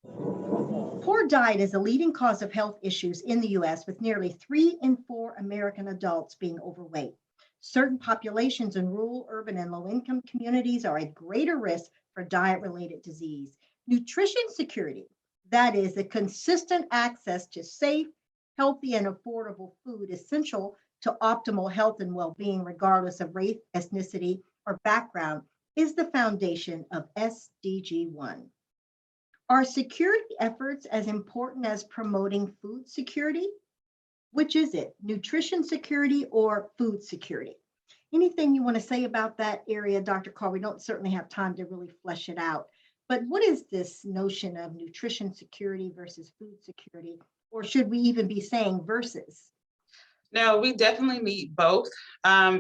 Poor diet is a leading cause of health issues in the US, with nearly 3 in 4 American adults being overweight. Certain populations in rural, urban, and low-income communities are at greater risk for diet-related disease. Nutrition security, that is, the consistent access to safe, healthy, and affordable food essential to optimal health and well-being, regardless of race, ethnicity, or background, is the foundation of SDG 1. Are security efforts as important as promoting food security? Which is it, nutrition security or food security? Anything you want to say about that area, Dr. Carr? We don't certainly have time to really flesh it out, but what is this notion of nutrition security versus food security? Or should we even be saying versus? No, we definitely need both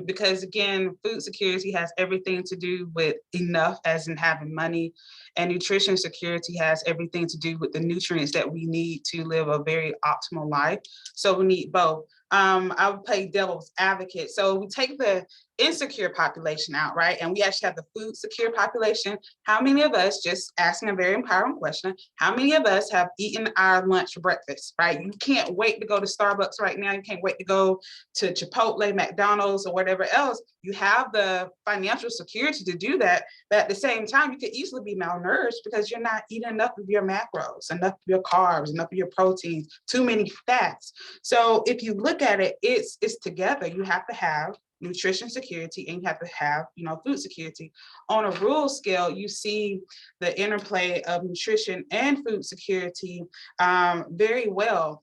because, again, food security has everything to do with enough, as in having money, and nutrition security has everything to do with the nutrients that we need to live a very optimal life. So we need both. I would play devil's advocate. So we take the insecure population out, right? And we actually have the food secure population. How many of us, just asking a very empowering question, how many of us have eaten our lunch or breakfast, right? You can't wait to go to Starbucks right now. You can't wait to go to Chipotle, McDonald's, or whatever else. You have the financial security to do that. But at the same time, you could easily be malnourished because you're not eating enough of your macros, enough of your carbs, enough of your proteins, too many fats. So if you look at it, it's together. You have to have nutrition security and you have to have, food security. On a rural scale, you see the interplay of nutrition and food security very well.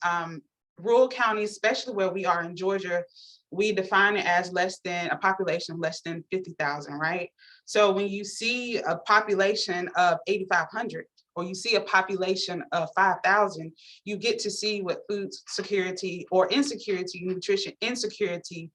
Rural counties, especially where we are in Georgia, we define it as a population of less than 50,000, right? So when you see a population of 8,500, or you see a population of 5,000, you get to see what food security or insecurity, nutrition insecurity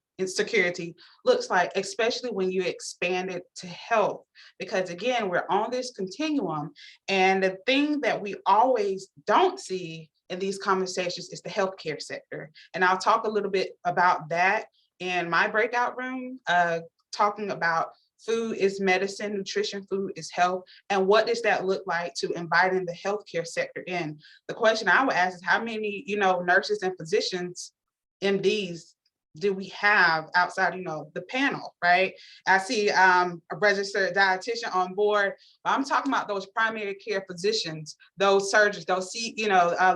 looks like, especially when you expand it to health. Because again, we're on this continuum, and the thing that we always don't see in these conversations is the healthcare sector. And I'll talk a little bit about that in my breakout room, talking about food is medicine, nutrition, food is health, and what does that look like to inviting the healthcare sector in? The question I would ask is how many, nurses and physicians, MDs, do we have outside, the panel, right? I see a registered dietitian on board, but I'm talking about those primary care physicians, those surgeons, those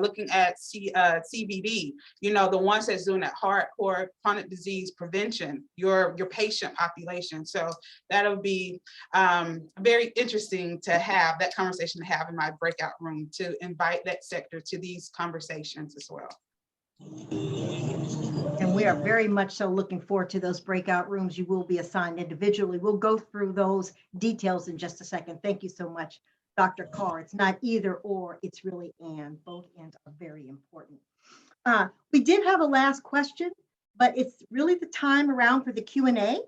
looking at CBD, the ones that's doing that hardcore chronic disease prevention, your patient population. So that'll be very interesting to have that conversation to have in my breakout room, to invite that sector to these conversations as well. And we are very much so looking forward to those breakout rooms. You will be assigned individually. We'll go through those details in just a second. Thank you so much, Dr. Carr. It's not either or, it's really and. Both ends are very important. We did have a last question, but it's really the time around for the Q&A.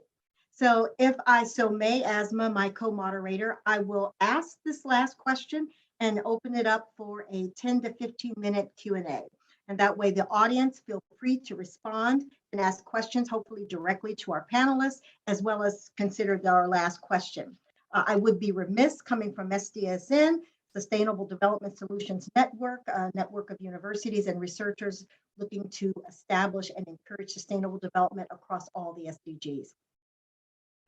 So if I so may, Asma, my co-moderator, I will ask this last question and open it up for a 10 to 15 minute Q&A. And that way the audience feel free to respond and ask questions, hopefully directly to our panelists, as well as consider our last question. I would be remiss, coming from SDSN, Sustainable Development Solutions Network, a network of universities and researchers looking to establish and encourage sustainable development across all the SDGs.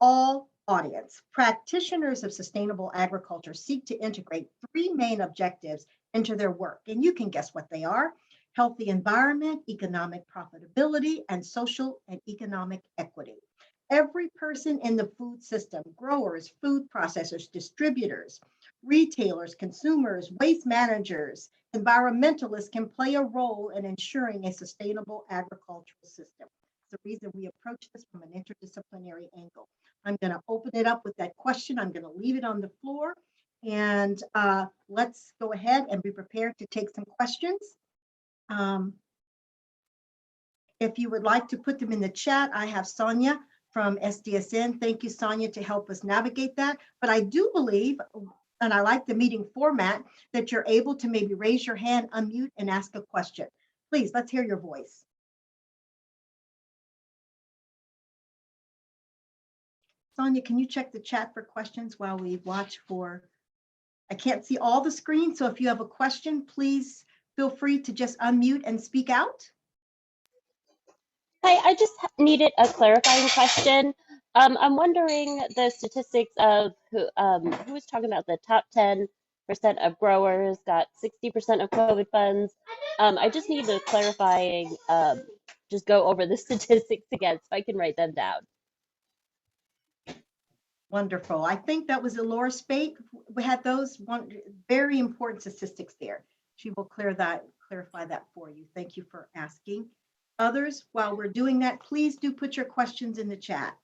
All audience, practitioners of sustainable agriculture seek to integrate 3 main objectives into their work, and you can guess what they are: healthy environment, economic profitability, and social and economic equity. Every person in the food system, growers, food processors, distributors, retailers, consumers, waste managers, environmentalists can play a role in ensuring a sustainable agricultural system. It's the reason we approach this from an interdisciplinary angle. I'm going to open it up with that question. I'm going to leave it on the floor, and let's go ahead and be prepared to take some questions. If you would like to put them in the chat, I have Sonia from SDSN. Thank you, Sonia, to help us navigate that. But I do believe, and I like the meeting format, that you're able to maybe raise your hand, unmute, and ask a question. Please, let's hear your voice. Sonia, can you check the chat for questions while we watch for, I can't see all the screen, so if you have a question, please feel free to just unmute and speak out. Hi, I just needed a clarifying question. I'm wondering the statistics of who was talking about the top 10% of growers got 60% of COVID funds. I just need a clarifying, just go over the statistics again so I can write them down. Wonderful. I think that was Eloris Speight. We had those very important statistics there. She will clarify that for you. Thank you for asking. Others, while we're doing that, please do put your questions in the chat.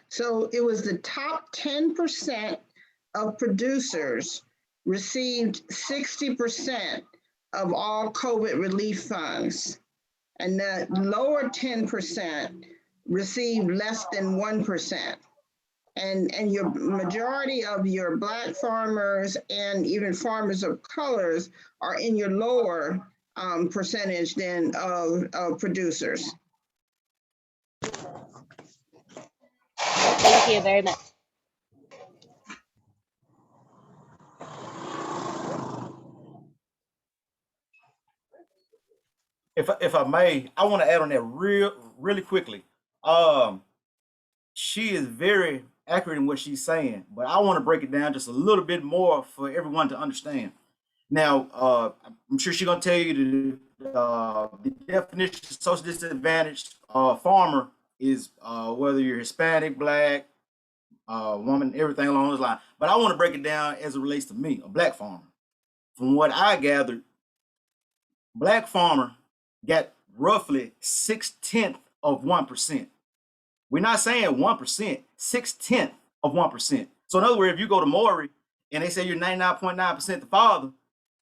So it was the top 10% of producers received 60% of all COVID relief funds, and the lower 10% received less than 1%. And your majority of your Black farmers and even farmers of colors are in your lower percentage than of producers. Thank you very much. If I may, I want to add on that really quickly. She is very accurate in what she's saying, but I want to break it down just a little bit more for everyone to understand. Now, I'm sure she's going to tell you the definition of social disadvantaged farmer is whether you're Hispanic, Black, woman, everything along those lines. But I want to break it down as it relates to me, a Black farmer. From what I gathered, Black farmer got roughly 6/10 of 1%. We're not saying 1%, 6/10 of 1%. So in other words, if you go to Maury and they say you're 99.9% the father,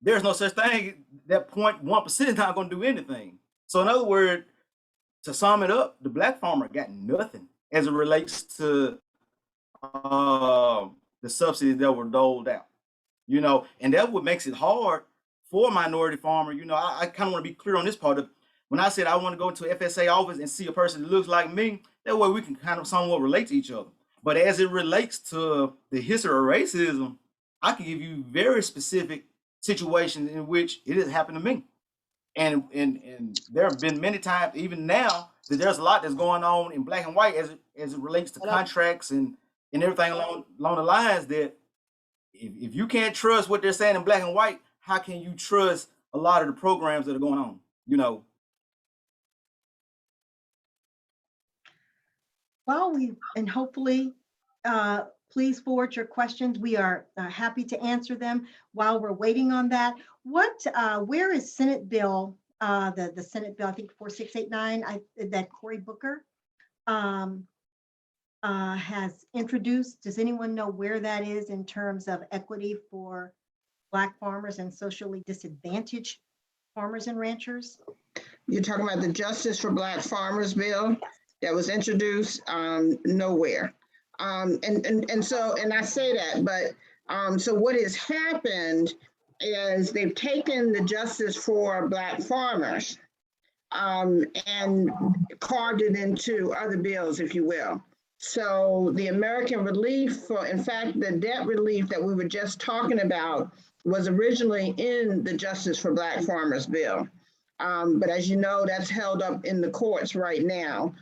there's no such thing. That 0.1% is not going to do anything. So in other words, to sum it up, the Black farmer got nothing as it relates to the subsidies that were doled out. You know, and that's what makes it hard for a minority farmer. You know, I kind of want to be clear on this part of when I said I want to go into an FSA office and see a person that looks like me, that way we can kind of somewhat relate to each other. But as it relates to the history of racism, I can give you very specific situations in which it has happened to me. And there have been many times, even now, that there's a lot that's going on in Black and white as it relates to contracts and everything along the lines that if you can't trust what they're saying in Black and white, how can you trust a lot of the programs that are going on, you know? Well, and hopefully, please forward your questions. We are happy to answer them while we're waiting on that. Where is Senate Bill, the Senate Bill, I think 4689, that Cory Booker has introduced? Does anyone know where that is in terms of equity for Black farmers and socially disadvantaged farmers and ranchers? You're talking about the Justice for Black Farmers bill that was introduced nowhere. And so I say that, but so what has happened is they've taken the Justice for Black Farmers and carved it into other bills, if you will. So the American relief, in fact, the debt relief that we were just talking about was originally in the Justice for Black Farmers bill. But as you know, that's held up in the courts right now.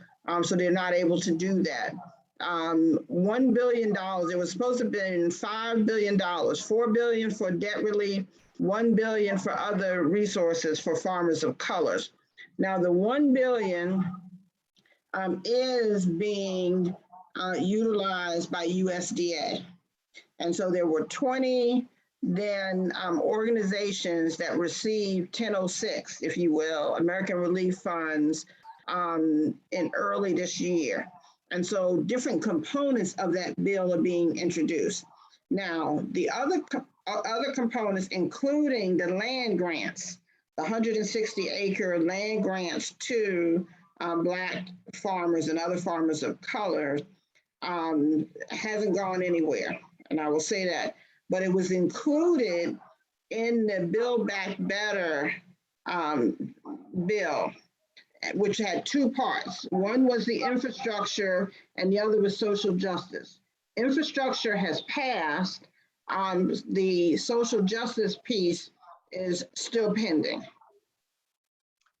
So they're not able to do that. $1 billion, it was supposed to have been $5 billion, $4 billion for debt relief, $1 billion for other resources for farmers of colors. Now, the $1 billion is being utilized by USDA. And so there were 20 then organizations that received 1006, if you will, American Relief Funds in early this year. And so different components of that bill are being introduced. Now, the other components, including the land grants, the 160-acre land grants to Black farmers and other farmers of color, hasn't gone anywhere. And I will say that, but it was included in the Build Back Better bill, which had two parts. One was the infrastructure and the other was social justice. Infrastructure has passed. The social justice piece is still pending.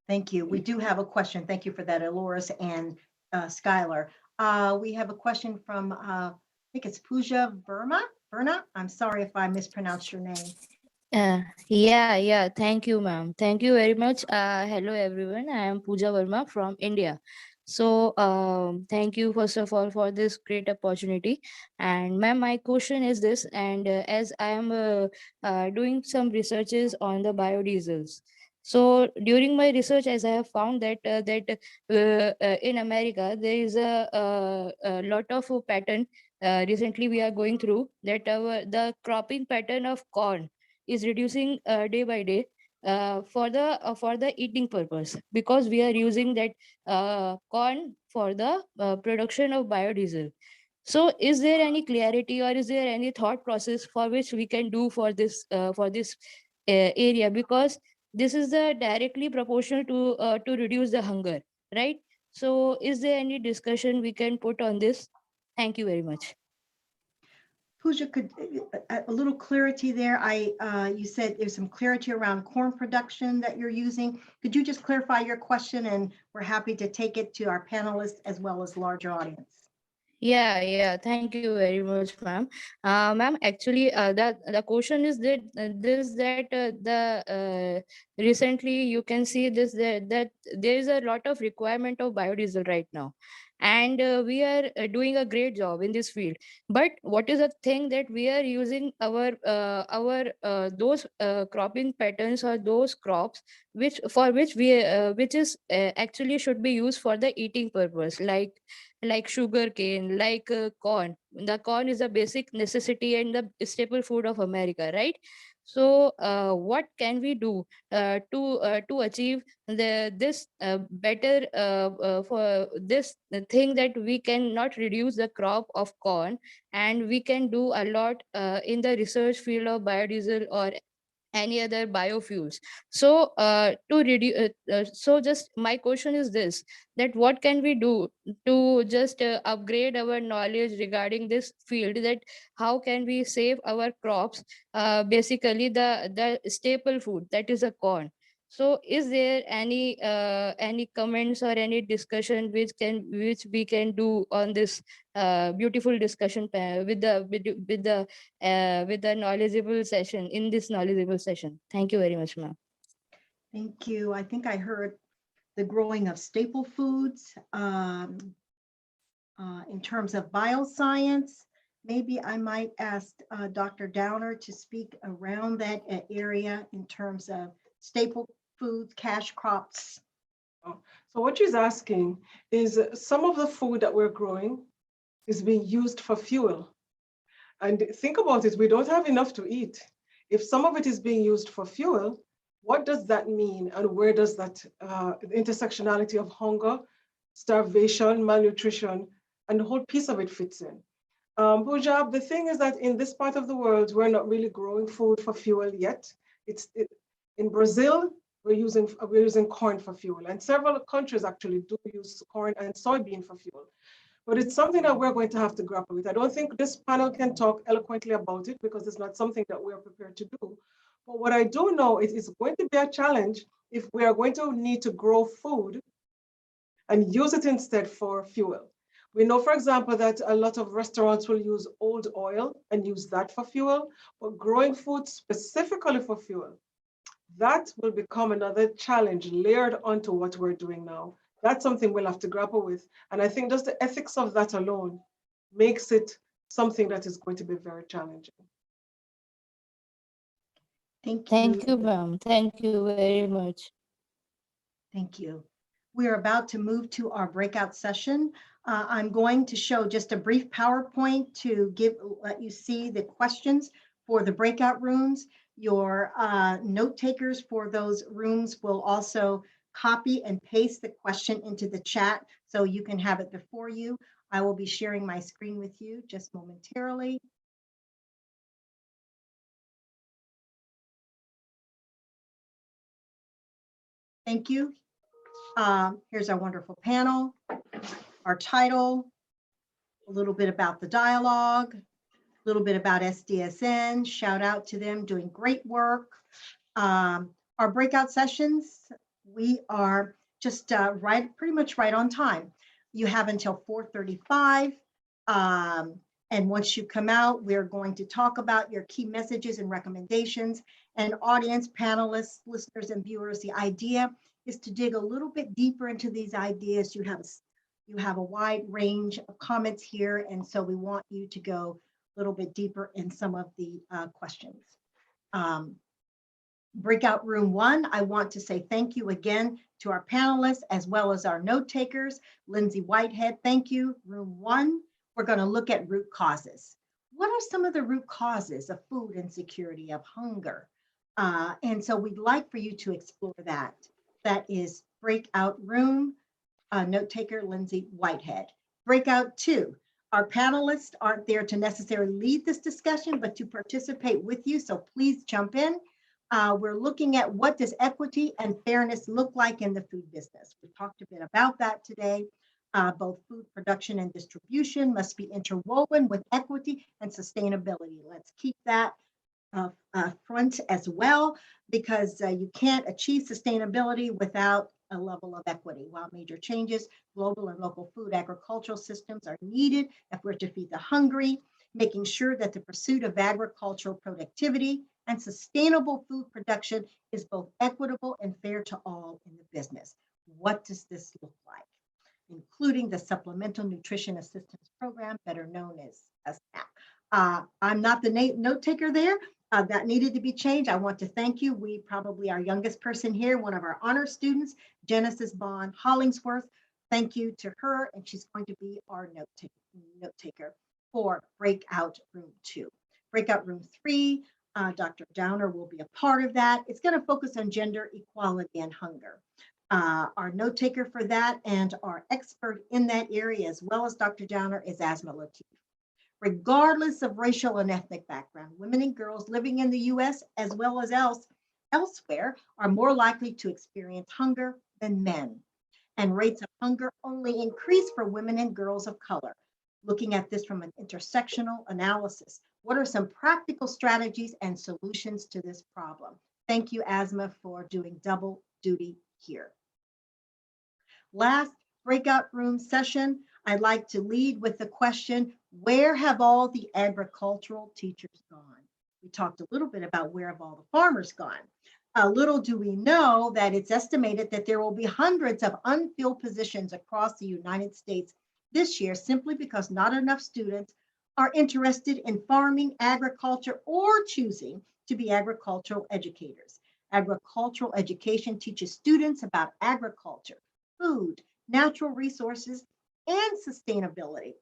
Thank you. We do have a question. Thank you for that, Eloris and Skylar. We have a question from, I think it's Pooja Verma. I'm sorry if I mispronounced your name. Yeah. Thank you, ma'am. Thank you very much. Hello, everyone. I am Pooja Verma from India. So thank you, first of all, for this great opportunity. And ma'am, my question is this, and as I am doing some researches on the biodiesels. So during my research, as I have found that in America, there is a lot of pattern. Recently, we are going through that the cropping pattern of corn is reducing day by day for the eating purpose, because we are using that corn for the production of biodiesel. So is there any clarity or is there any thought process for which we can do for this area, because this is the directly proportional to reduce the hunger, right? So is there any discussion we can put on this? Thank you very much. Pooja, could a little clarity there? You said there's some clarity around corn production that you're using. Could you just clarify your question, and we're happy to take it to our panelists as well as larger audience. Yeah. Thank you very much, ma'am. Ma'am, actually, the question is that recently you can see this that there is a lot of requirement of biodiesel right now, and we are doing a great job in this field. But what is the thing that we are using our those cropping patterns or those crops which is actually should be used for the eating purpose, like sugar cane, like corn. The corn is a basic necessity and the staple food of America, right? So what can we do to achieve this better for this thing, that we cannot reduce the crop of corn, and we can do a lot in the research field of biodiesel or any other biofuels. So so just my question is this, that what can we do to just upgrade our knowledge regarding this field, that how can we save our crops, basically the staple food, that is a corn. So is there any comments or any discussion which we can do on this beautiful discussion with the knowledgeable session, in this knowledgeable session? Thank you very much, ma'am. Thank you. I think I heard the growing of staple foods in terms of bioscience. Maybe I might ask Dr. Downer to speak around that area in terms of staple foods, cash crops. So what she's asking is, some of the food that we're growing is being used for fuel. And think about it, we don't have enough to eat. If some of it is being used for fuel, what does that mean? And where does that intersectionality of hunger, starvation, malnutrition, and the whole piece of it fits in? Pooja, the thing is that in this part of the world, we're not really growing food for fuel yet. In Brazil, we're using corn for fuel, and several countries actually do use corn and soybean for fuel. But it's something that we're going to have to grapple with. I don't think this panel can talk eloquently about it, because it's not something that we're prepared to do. But what I do know is it's going to be a challenge if we are going to need to grow food and use it instead for fuel. We know, for example, that a lot of restaurants will use old oil and use that for fuel, but growing food specifically for fuel, that will become another challenge layered onto what we're doing now. That's something we'll have to grapple with. And I think just the ethics of that alone makes it something that is going to be very challenging. Thank you. Thank you, ma'am. Thank you very much. Thank you. We are about to move to our breakout session. I'm going to show just a brief PowerPoint to let you see the questions for the breakout rooms. Your note takers for those rooms will also copy and paste the question into the chat so you can have it before you. I will be sharing my screen with you just momentarily. Thank you. Here's our wonderful panel, our title, a little bit about the dialogue, a little bit about SDSN, shout out to them doing great work. Our breakout sessions, we are just pretty much right on time. You have until 4:35. And once you come out, we're going to talk about your key messages and recommendations. And audience, panelists, listeners, and viewers, the idea is to dig a little bit deeper into these ideas. You have a wide range of comments here, and so we want you to go a little bit deeper in some of the questions. Breakout room 1, I want to say thank you again to our panelists as well as our note takers. Lindsay Whitehead, thank you. Room 1, we're going to look at root causes. What are some of the root causes of food insecurity, of hunger? And so we'd like for you to explore that. That is breakout room, note taker Lindsay Whitehead. Breakout 2, our panelists aren't there to necessarily lead this discussion, but to participate with you. So please jump in. We're looking at what does equity and fairness look like in the food business. We've talked a bit about that today. Both food production and distribution must be interwoven with equity and sustainability. Let's keep that front as well, because you can't achieve sustainability without a level of equity. While major changes, global and local food agricultural systems are needed if we're to feed the hungry, making sure that the pursuit of agricultural productivity and sustainable food production is both equitable and fair to all in the business. What does this look like? Including the Supplemental Nutrition Assistance Program, better known as SNAP. I'm not the note taker there. That needed to be changed. I want to thank you. We probably our youngest person here, one of our honor students, Genesis Bond Hollingsworth. Thank you to her, and she's going to be our note taker for breakout room 2. Breakout room 3, Dr. Downer will be a part of that. It's going to focus on gender equality and hunger. Our note taker for that and our expert in that area, as well as Dr. Downer, is Asma Latif. Regardless of racial and ethnic background, women and girls living in the US as well as elsewhere are more likely to experience hunger than men. And rates of hunger only increase for women and girls of color. Looking at this from an intersectional analysis, what are some practical strategies and solutions to this problem? Thank you, Asma, for doing double duty here. Last breakout room session, I'd like to lead with the question, where have all the agricultural teachers gone? We talked a little bit about where have all the farmers gone. Little do we know that it's estimated that there will be hundreds of unfilled positions across the United States this year simply because not enough students are interested in farming, agriculture, or choosing to be agricultural educators. Agricultural education teaches students about agriculture, food, natural resources, and sustainability.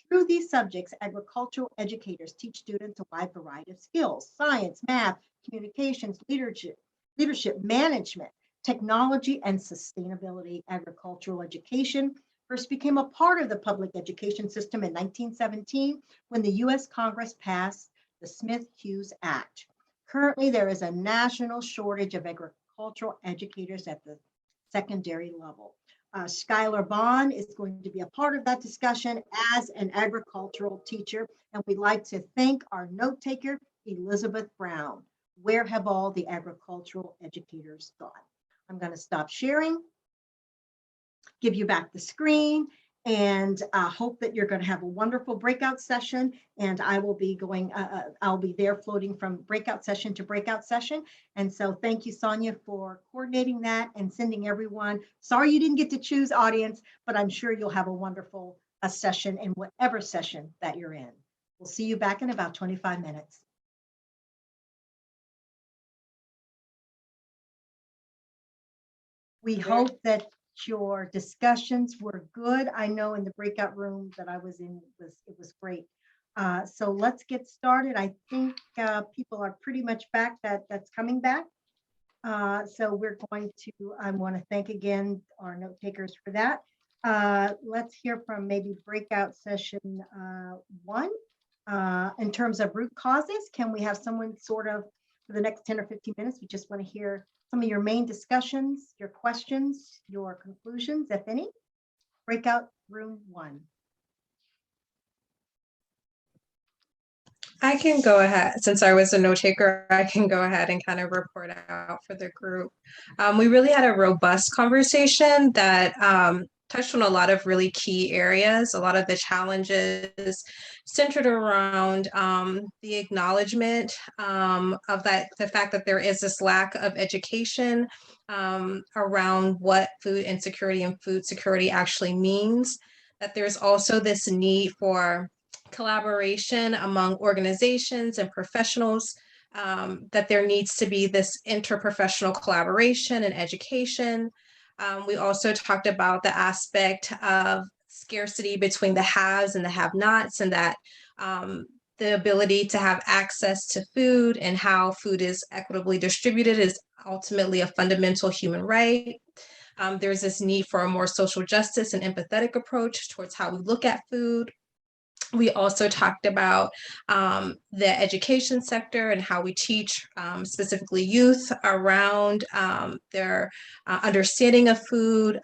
Through these subjects, agricultural educators teach students a wide variety of skills: science, math, communications, leadership, management, technology, and sustainability. Agricultural education first became a part of the public education system in 1917 when the US Congress passed the Smith-Hughes Act. Currently, there is a national shortage of agricultural educators at the secondary level. Skylar Bond is going to be a part of that discussion as an agricultural teacher, and we'd like to thank our note taker, Elizabeth Brown. Where have all the agricultural educators gone? I'm going to stop sharing, give you back the screen, and hope that you're going to have a wonderful breakout session. And I will be going, I'll be there floating from breakout session to breakout session. And so thank you, Sonia, for coordinating that and sending everyone. Sorry you didn't get to choose audience, but I'm sure you'll have a wonderful session in whatever session that you're in. We'll see you back in about 25 minutes. We hope that your discussions were good. I know in the breakout room that I was in, it was great. So let's get started. I think people are pretty much back, that's coming back. So we're going to, I want to thank again our note takers for that. Let's hear from maybe breakout session 1. In terms of root causes, can we have someone sort of for the next 10 or 15 minutes? We just want to hear some of your main discussions, your questions, your conclusions, if any. Breakout room 1. I can go ahead. Since I was a note taker, I can go ahead and kind of report out for the group. We really had a robust conversation that touched on a lot of really key areas. A lot of the challenges centered around the acknowledgement of the fact that there is this lack of education around what food insecurity and food security actually means. That there's also this need for collaboration among organizations and professionals, that there needs to be this interprofessional collaboration and education. We also talked about the aspect of scarcity between the haves and the have-nots, and that the ability to have access to food and how food is equitably distributed is ultimately a fundamental human right. There's this need for a more social justice and empathetic approach towards how we look at food. We also talked about the education sector and how we teach specifically youth around their understanding of food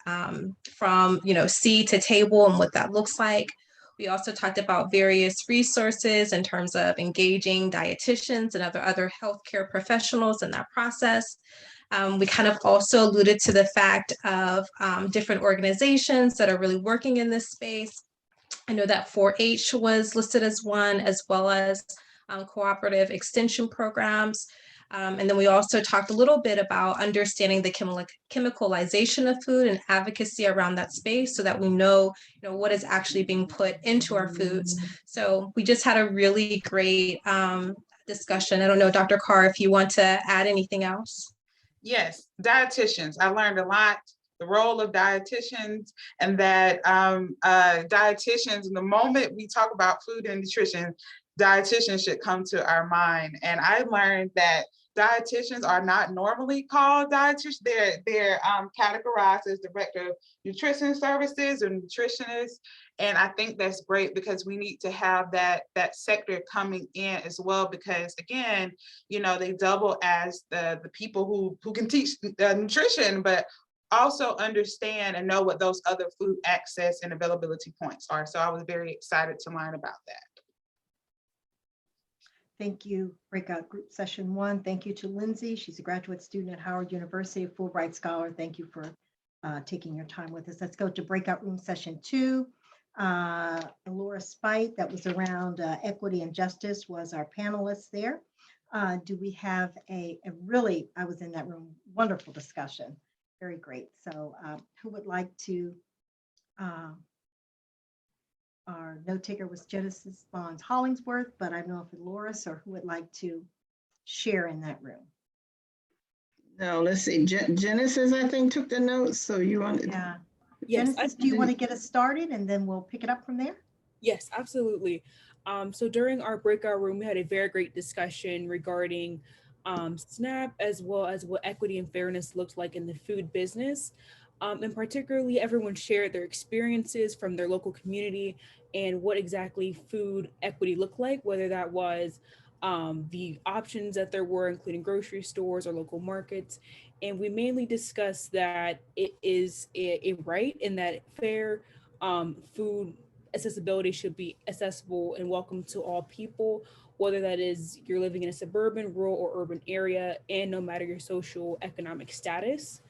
from seed to table and what that looks like. We also talked about various resources in terms of engaging dietitians and other healthcare professionals in that process. We kind of also alluded to the fact of different organizations that are really working in this space. I know that 4-H was listed as one, as well as cooperative extension programs. And then we also talked a little bit about understanding the chemicalization of food and advocacy around that space so that we know, what is actually being put into our foods. So we just had a really great discussion. I don't know, Dr. Carr, if you want to add anything else. Yes, dietitians. I learned a lot. The role of dietitians, and that dietitians, the moment we talk about food and nutrition, dietitians should come to our mind. And I learned that dietitians are not normally called dietitians. They're categorized as director of nutrition services or nutritionists. And I think that's great because we need to have that sector coming in as well, because again, they double as the people who can teach nutrition, but also understand and know what those other food access and availability points are. So I was very excited to learn about that. Thank you, Breakout Group Session 1. Thank you to Lindsay. She's a graduate student at Howard University, a Fulbright Scholar. Thank you for taking your time with us. Let's go to Breakout Room Session 2. Eloris Speight, that was around equity and justice, was our panelist there. Do we have a really, I was in that room, wonderful discussion. Very great. So who would like to, our note taker was Genesis Bonds Hollingsworth, but I don't know if Eloris or who would like to share in that room. No, let's see. Genesis, I think, took the notes. So you want to? Yeah. Yes, Genesis, do you want to get us started and then we'll pick it up from there? Yes, absolutely. So during our breakout room, we had a very great discussion regarding SNAP, as well as what equity and fairness looks like in the food business. And particularly, everyone shared their experiences from their local community and what exactly food equity looked like, whether that was the options that there were, including grocery stores or local markets. And we mainly discussed that it is a right and that fair food accessibility should be accessible and welcome to all people, whether that is you're living in a suburban, rural, or urban area, and no matter your social economic status.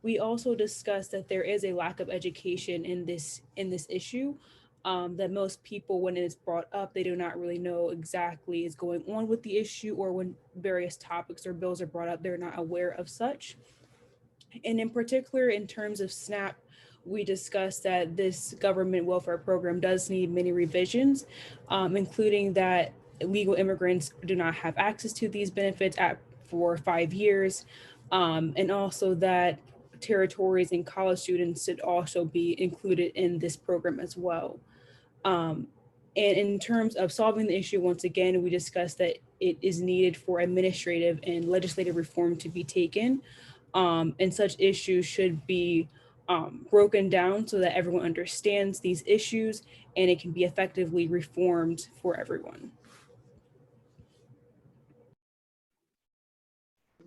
We also discussed that there is a lack of education in this issue, that most people, when it's brought up, they do not really know exactly is going on with the issue, or when various topics or bills are brought up, they're not aware of such. And in particular, in terms of SNAP, we discussed that this government welfare program does need many revisions, including that illegal immigrants do not have access to these benefits for 5 years, and also that territories and college students should also be included in this program as well. And in terms of solving the issue, once again, we discussed that it is needed for administrative and legislative reform to be taken. And such issues should be broken down so that everyone understands these issues and it can be effectively reformed for everyone.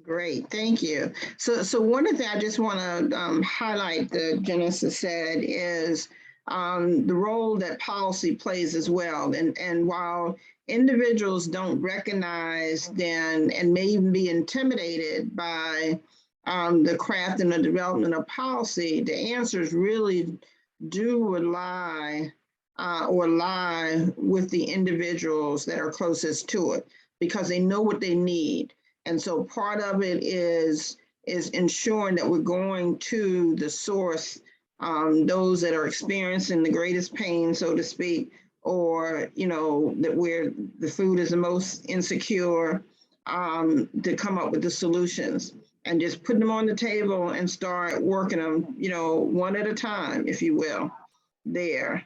Great, thank you. So one of the I just want to highlight that Genesis said is the role that policy plays as well. And while individuals don't recognize then and may even be intimidated by the craft and the development of policy, the answers really do rely or lie with the individuals that are closest to it, because they know what they need. And so part of it is ensuring that we're going to the source, those that are experiencing the greatest pain, so to speak, or, you know, that where the food is the most insecure, to come up with the solutions and just put them on the table and start working them, you know, one at a time, if you will, there.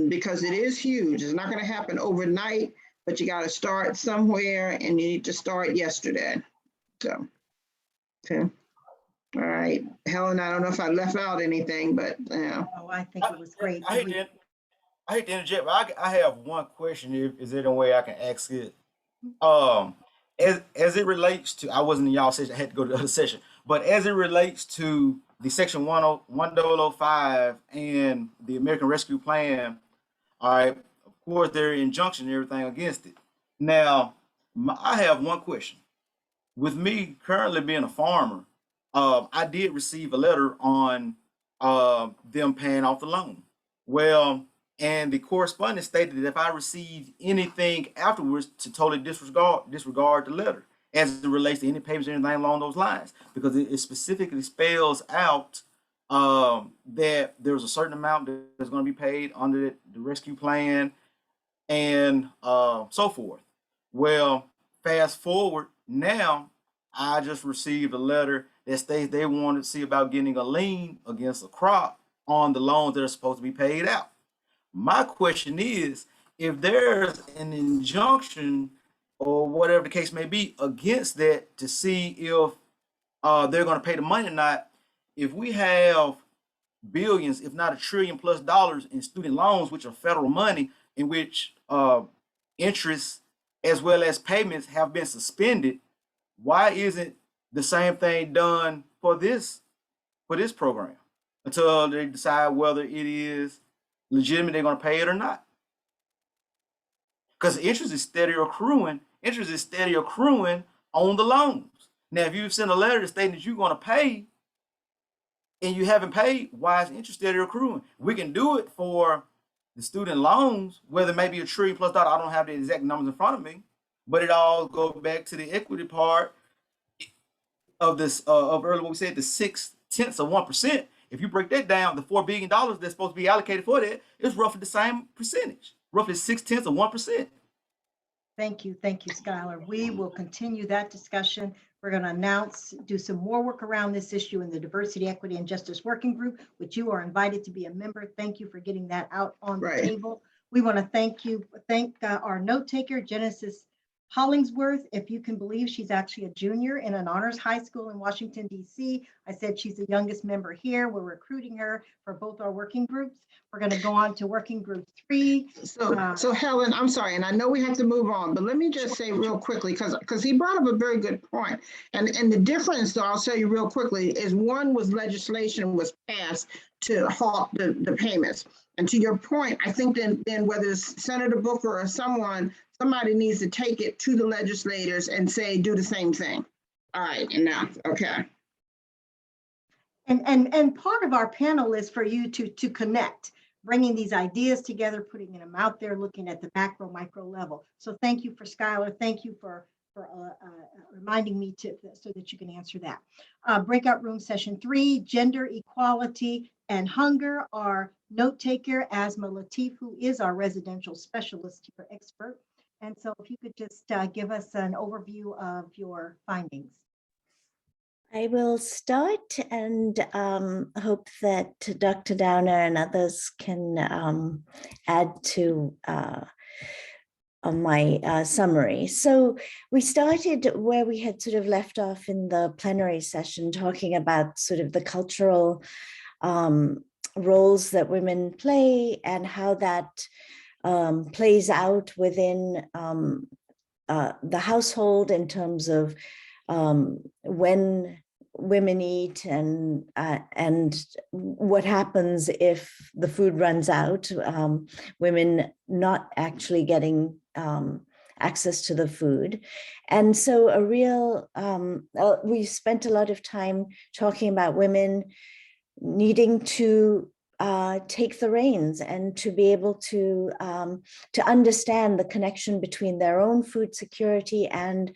Because it is huge. It's not going to happen overnight, but you got to start somewhere, and you need to start yesterday. So, okay. All right. Helen, I don't know if I left out anything, but yeah. Oh, I think it was great. I hate to interject, but I have one question. Is there any way I can ask it? As it relates to, I wasn't in y'all session, I had to go to the other session, but as it relates to the section 1005 and the American Rescue Plan, all right, of course, there are injunction and everything against it. Now, I have one question. With me currently being a farmer, I did receive a letter on them paying off the loan. Well, and the correspondence stated that if I received anything afterwards, to totally disregard the letter as it relates to any payments or anything along those lines, because it specifically spells out that there's a certain amount that's going to be paid under the rescue plan and so forth. Well, fast forward now, I just received a letter that states they wanted to see about getting a lien against a crop on the loans that are supposed to be paid out. My question is, if there's an injunction or whatever the case may be against that, to see if they're going to pay the money or not, if we have billions, if not $1 trillion plus in student loans, which are federal money, in which interest as well as payments have been suspended, why isn't the same thing done for this program until they decide whether it is legitimate, they're going to pay it or not? Because interest is steady accruing. Interest is steady accruing on the loans. Now, if you send a letter stating that you're going to pay and you haven't paid, why is interest steady accruing? We can do it for the student loans, whether it may be $1 trillion plus. I don't have the exact numbers in front of me, but it all goes back to the equity part of this of earlier what we said, the 0.6%. If you break that down, the $4 billion that's supposed to be allocated for that is roughly the same percentage, roughly 0.6%. Thank you, Skylar. We will continue that discussion. We're going to do some more work around this issue in the Diversity, Equity, and Justice Working Group, which you are invited to be a member. Thank you for getting that out on the table. We want to thank our note taker, Genesis Hollingsworth. If you can believe, she's actually a junior in an honors high school in Washington, D.C. I said she's the youngest member here. We're recruiting her for both our working groups. We're going to go on to working group 3. So Helen, I'm sorry, and I know we have to move on, but let me just say real quickly, because he brought up a very good point. And the difference, so I'll tell you real quickly, is one was legislation was passed to halt the payments. And to your point, I think then whether it's Senator Booker or somebody needs to take it to the legislators and say, do the same thing. All right, enough, okay. And part of our panel is for you to connect, bringing these ideas together, putting them out there, looking at the macro, micro level. So thank you for Skylar. Thank you for reminding me so that you can answer that. Breakout room session 3, gender equality and hunger. Our note taker, Asma Latif, who is our residential specialist here, expert. And so if you could just give us an overview of your findings. I will start and hope that Dr. Downer and others can add to my summary. So we started where we had sort of left off in the plenary session, talking about sort of the cultural roles that women play and how that plays out within the household in terms of when women eat and what happens if the food runs out, women not actually getting access to the food. And so we spent a lot of time talking about women needing to take the reins and to be able to understand the connection between their own food security and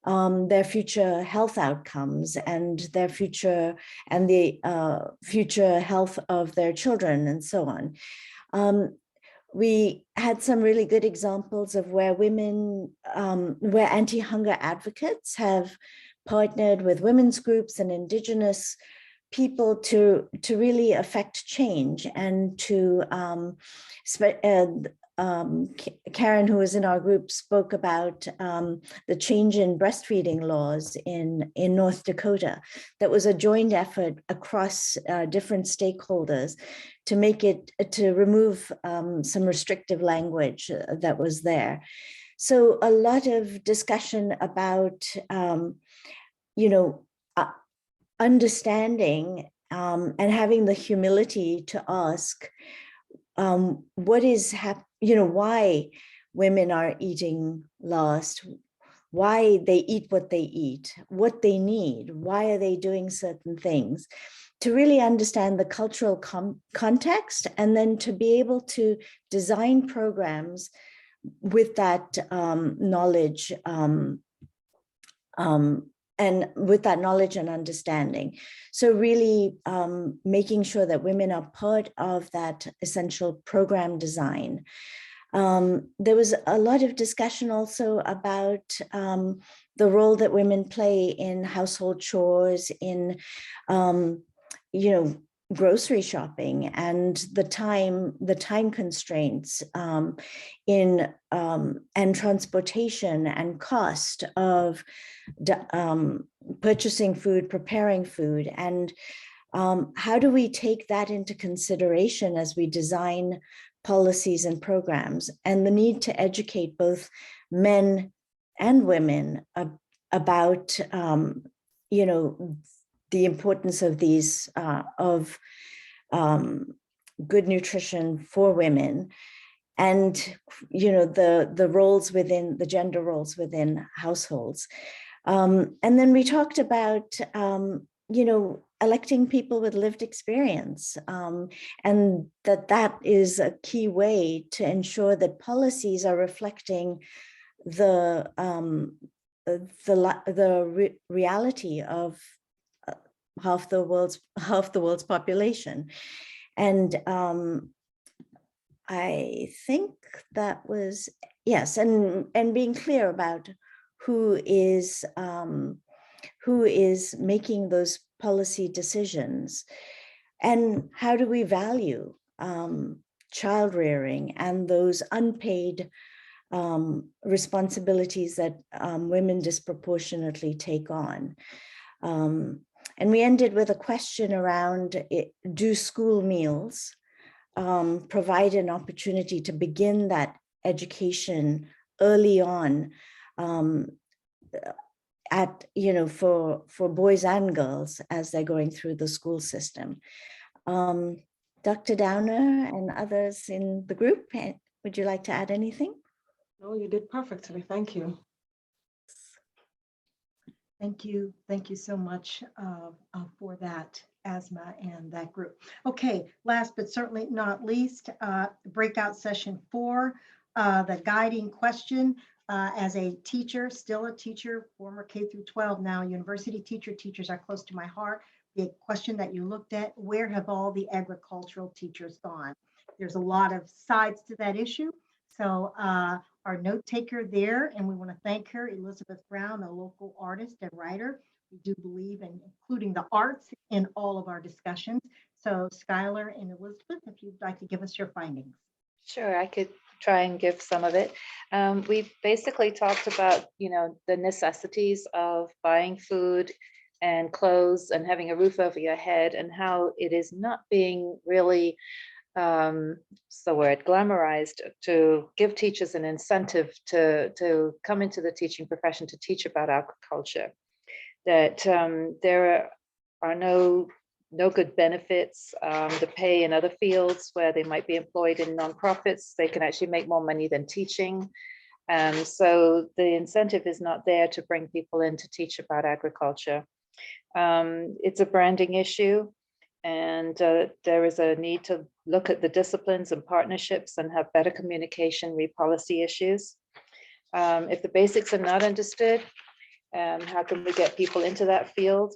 their future health outcomes and their future and the future health of their children and so on. We had some really good examples of where women, where anti-hunger advocates have partnered with women's groups and Indigenous people to really affect change and to Karen, who was in our group, spoke about the change in breastfeeding laws in North Dakota. That was a joint effort across different stakeholders to remove some restrictive language that was there. So a lot of discussion about, understanding and having the humility to ask what is why women are eating last, why they eat what they need, why are they doing certain things, to really understand the cultural context, and then to be able to design programs with that knowledge and with that knowledge and understanding. So really making sure that women are part of that essential program design. There was a lot of discussion also about the role that women play in household chores, in, grocery shopping, and the time constraints and transportation and cost of purchasing food, preparing food, and how do we take that into consideration as we design policies and programs, and the need to educate both men and women about the importance of these good nutrition for women, and the roles within the gender roles within households. And then we talked about electing people with lived experience, and that is a key way to ensure that policies are reflecting the reality of half the world's population. And I think that was, yes, and being clear about who is making those policy decisions, and how do we value child rearing and those unpaid responsibilities that women disproportionately take on. And we ended with a question around, do school meals provide an opportunity to begin that education early on for boys and girls as they're going through the school system. Dr. Downer and others in the group, would you like to add anything? No, you did perfectly. Thank you. Thank you. Thank you so much for that, Asma, and that group. Okay, last but certainly not least, breakout session 4, the guiding question. As a teacher, still a teacher, former K through 12, now university teacher, teachers are close to my heart. The question that you looked at, where have all the agricultural teachers gone? There's a lot of sides to that issue. So our note taker there, and we want to thank her, Elizabeth Brown, a local artist and writer. We do believe in including the arts in all of our discussions. So Skylar and Elizabeth, if you'd like to give us your findings. Sure, I could try and give some of it. We basically talked about, the necessities of buying food and clothes and having a roof over your head, and how it is not being really, glamorized to give teachers an incentive to come into the teaching profession to teach about agriculture. That there are no good benefits, the pay in other fields where they might be employed in nonprofits. They can actually make more money than teaching. So the incentive is not there to bring people in to teach about agriculture. It's a branding issue, and there is a need to look at the disciplines and partnerships and have better communication, read policy issues. If the basics are not understood, how can we get people into that field?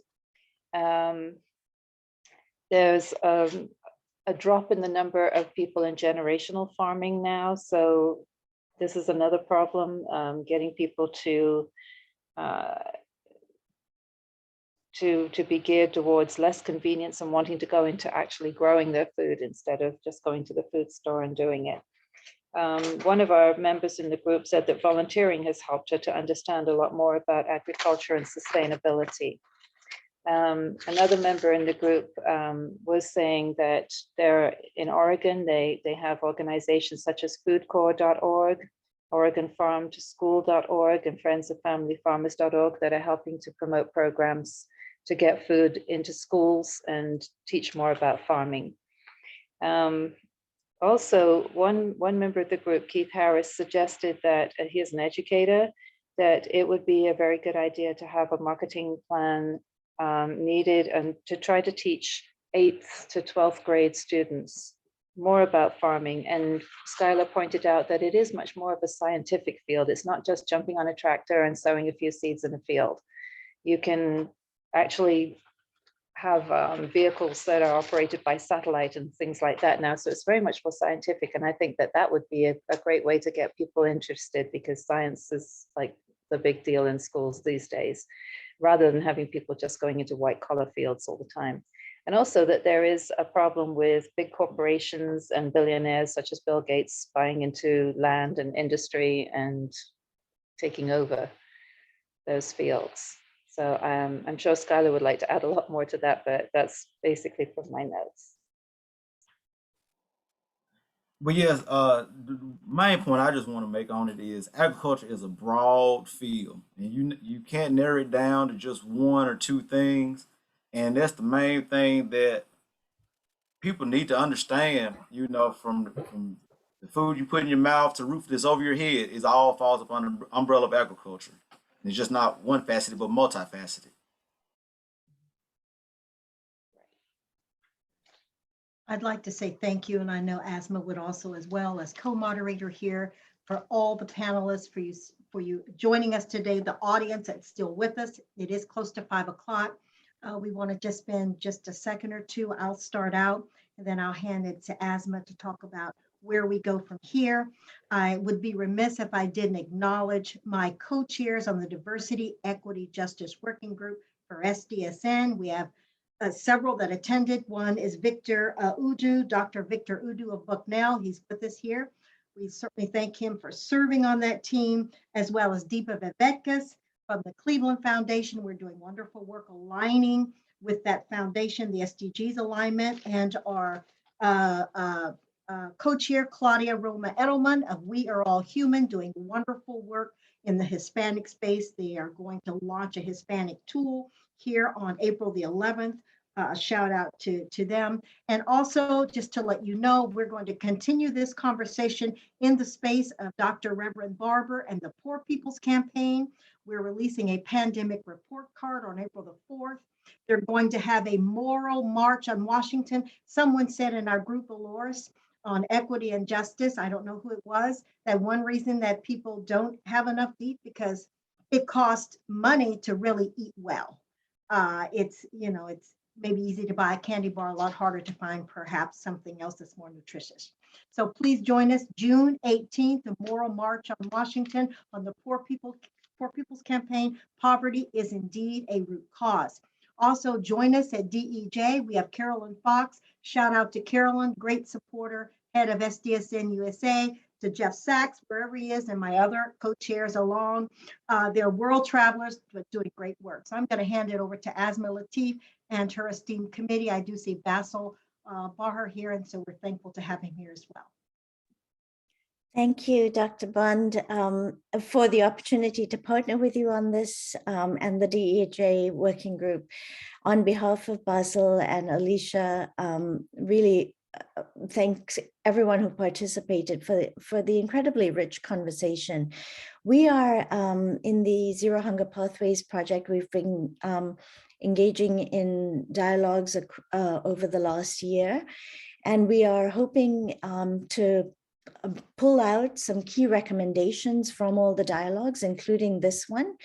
There's a drop in the number of people in generational farming now. So this is another problem, getting people to be geared towards less convenience and wanting to go into actually growing their food instead of just going to the food store and doing it. One of our members in the group said that volunteering has helped her to understand a lot more about agriculture and sustainability. Another member in the group was saying that in Oregon, they have organizations such as foodcorps.org, OregonFarmToSchool.org, and FriendsOfFamilyFarmers.org that are helping to promote programs to get food into schools and teach more about farming. Also, one member of the group, Keith Harris, suggested that he is an educator, that it would be a very good idea to have a marketing plan needed and to try to teach 8th to 12th grade students more about farming. And Skylar pointed out that it is much more of a scientific field. It's not just jumping on a tractor and sowing a few seeds in a field. You can actually have vehicles that are operated by satellite and things like that now. So it's very much more scientific. And I think that would be a great way to get people interested, because science is like the big deal in schools these days, rather than having people just going into white collar fields all the time. And also that there is a problem with big corporations and billionaires such as Bill Gates buying into land and industry and taking over those fields. So I'm sure Skylar would like to add a lot more to that, but that's basically from my notes. But yes, the main point I just want to make on it is agriculture is a broad field, and you can't narrow it down to just one or two things. And that's the main thing that people need to understand, from the food you put in your mouth to roof that's over your head, is all falls up under the umbrella of agriculture. And it's just not one faceted, but multifaceted. I'd like to say thank you, and I know Asma would also, as well as co-moderator here, for all the panelists, for you joining us today, the audience that's still with us. It is close to 5 o'clock. We want to just spend just a second or two. I'll start out, and then I'll hand it to Asma to talk about where we go from here. I would be remiss if I didn't acknowledge my co-chairs on the Diversity, Equity, Justice Working Group for SDSN. We have several that attended. One is Victor Udu, Dr. Victor Udu of Bucknell. He's with us here. We certainly thank him for serving on that team, as well as Deepa Vivekis from the Cleveland Foundation. We're doing wonderful work aligning with that foundation, the SDGs alignment, and our co-chair Claudia Roma Edelman of We Are All Human, doing wonderful work in the Hispanic space. They are going to launch a Hispanic tool here on April the 11th a shout out to them. And also, just to let you know, we're going to continue this conversation in the space of Dr. Reverend Barber and the Poor People's Campaign. We're releasing a pandemic report card on April the 4th. They're going to have a moral march on Washington. Someone said in our group, Eloris, on equity and justice, I don't know who it was, that one reason that people don't have enough to eat because it costs money to really eat well. It's maybe easy to buy a candy bar, a lot harder to find perhaps something else that's more nutritious. So please join us June 18th, the Moral March on Washington on the Poor People's Campaign. Poverty is indeed a root cause. Also join us at DEJ. We have Carolyn Fox. Shout out to Carolyn, great supporter, head of SDSN USA, to Jeff Sachs, wherever he is, and my other co-chairs along. They're world travelers, but doing great work. So I'm going to hand it over to Asma Latif and her esteemed committee. I do see Basil Baher here, and so we're thankful to have him here as well. Thank you, Dr. Bond, for the opportunity to partner with you on this and the DEJ working group. On behalf of Basil and Alicia, really thanks everyone who participated for the incredibly rich conversation. We are in the Zero Hunger Pathways project. We've been engaging in dialogues over the last year, and we are hoping to pull out some key recommendations from all the dialogues, including this one,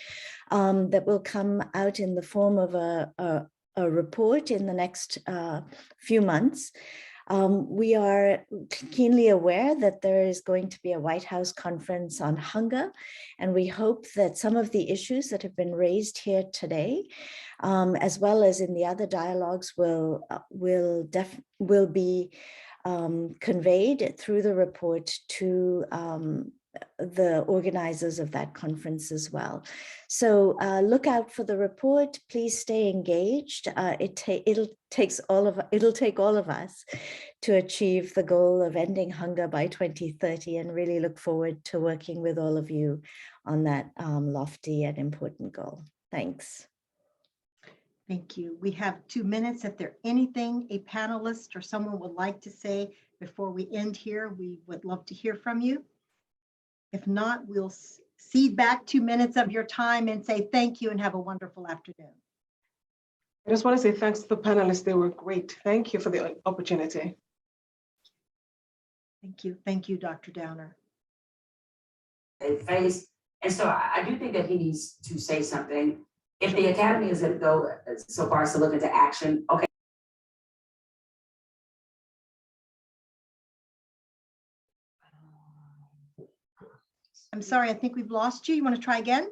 that will come out in the form of a report in the next few months. We are keenly aware that there is going to be a White House conference on hunger, and we hope that some of the issues that have been raised here today, as well as in the other dialogues, will be conveyed through the report to the organizers of that conference as well. So look out for the report. Please stay engaged. It'll take all of us to achieve the goal of ending hunger by 2030, and really look forward to working with all of you on that lofty and important goal. Thanks. Thank you. We have 2 minutes. If there's anything a panelist or someone would like to say before we end here, we would love to hear from you. If not, we'll cede back 2 minutes of your time and say thank you and have a wonderful afternoon. I just want to say thanks to the panelists. They were great. Thank you for the opportunity. Thank you. Thank you, Dr. Downer. Face. And so I do think that he needs to say something. If the academy is going to go so far as to look into action, okay. I'm sorry, I think we've lost you. You want to try again?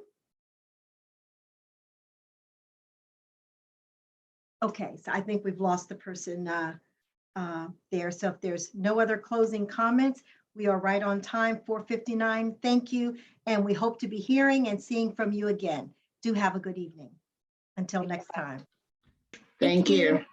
Okay, so I think we've lost the person there. So if there's no other closing comments, we are right on time, 4:59. Thank you. And we hope to be hearing and seeing from you again. Do have a good evening. Until next time. Thank you.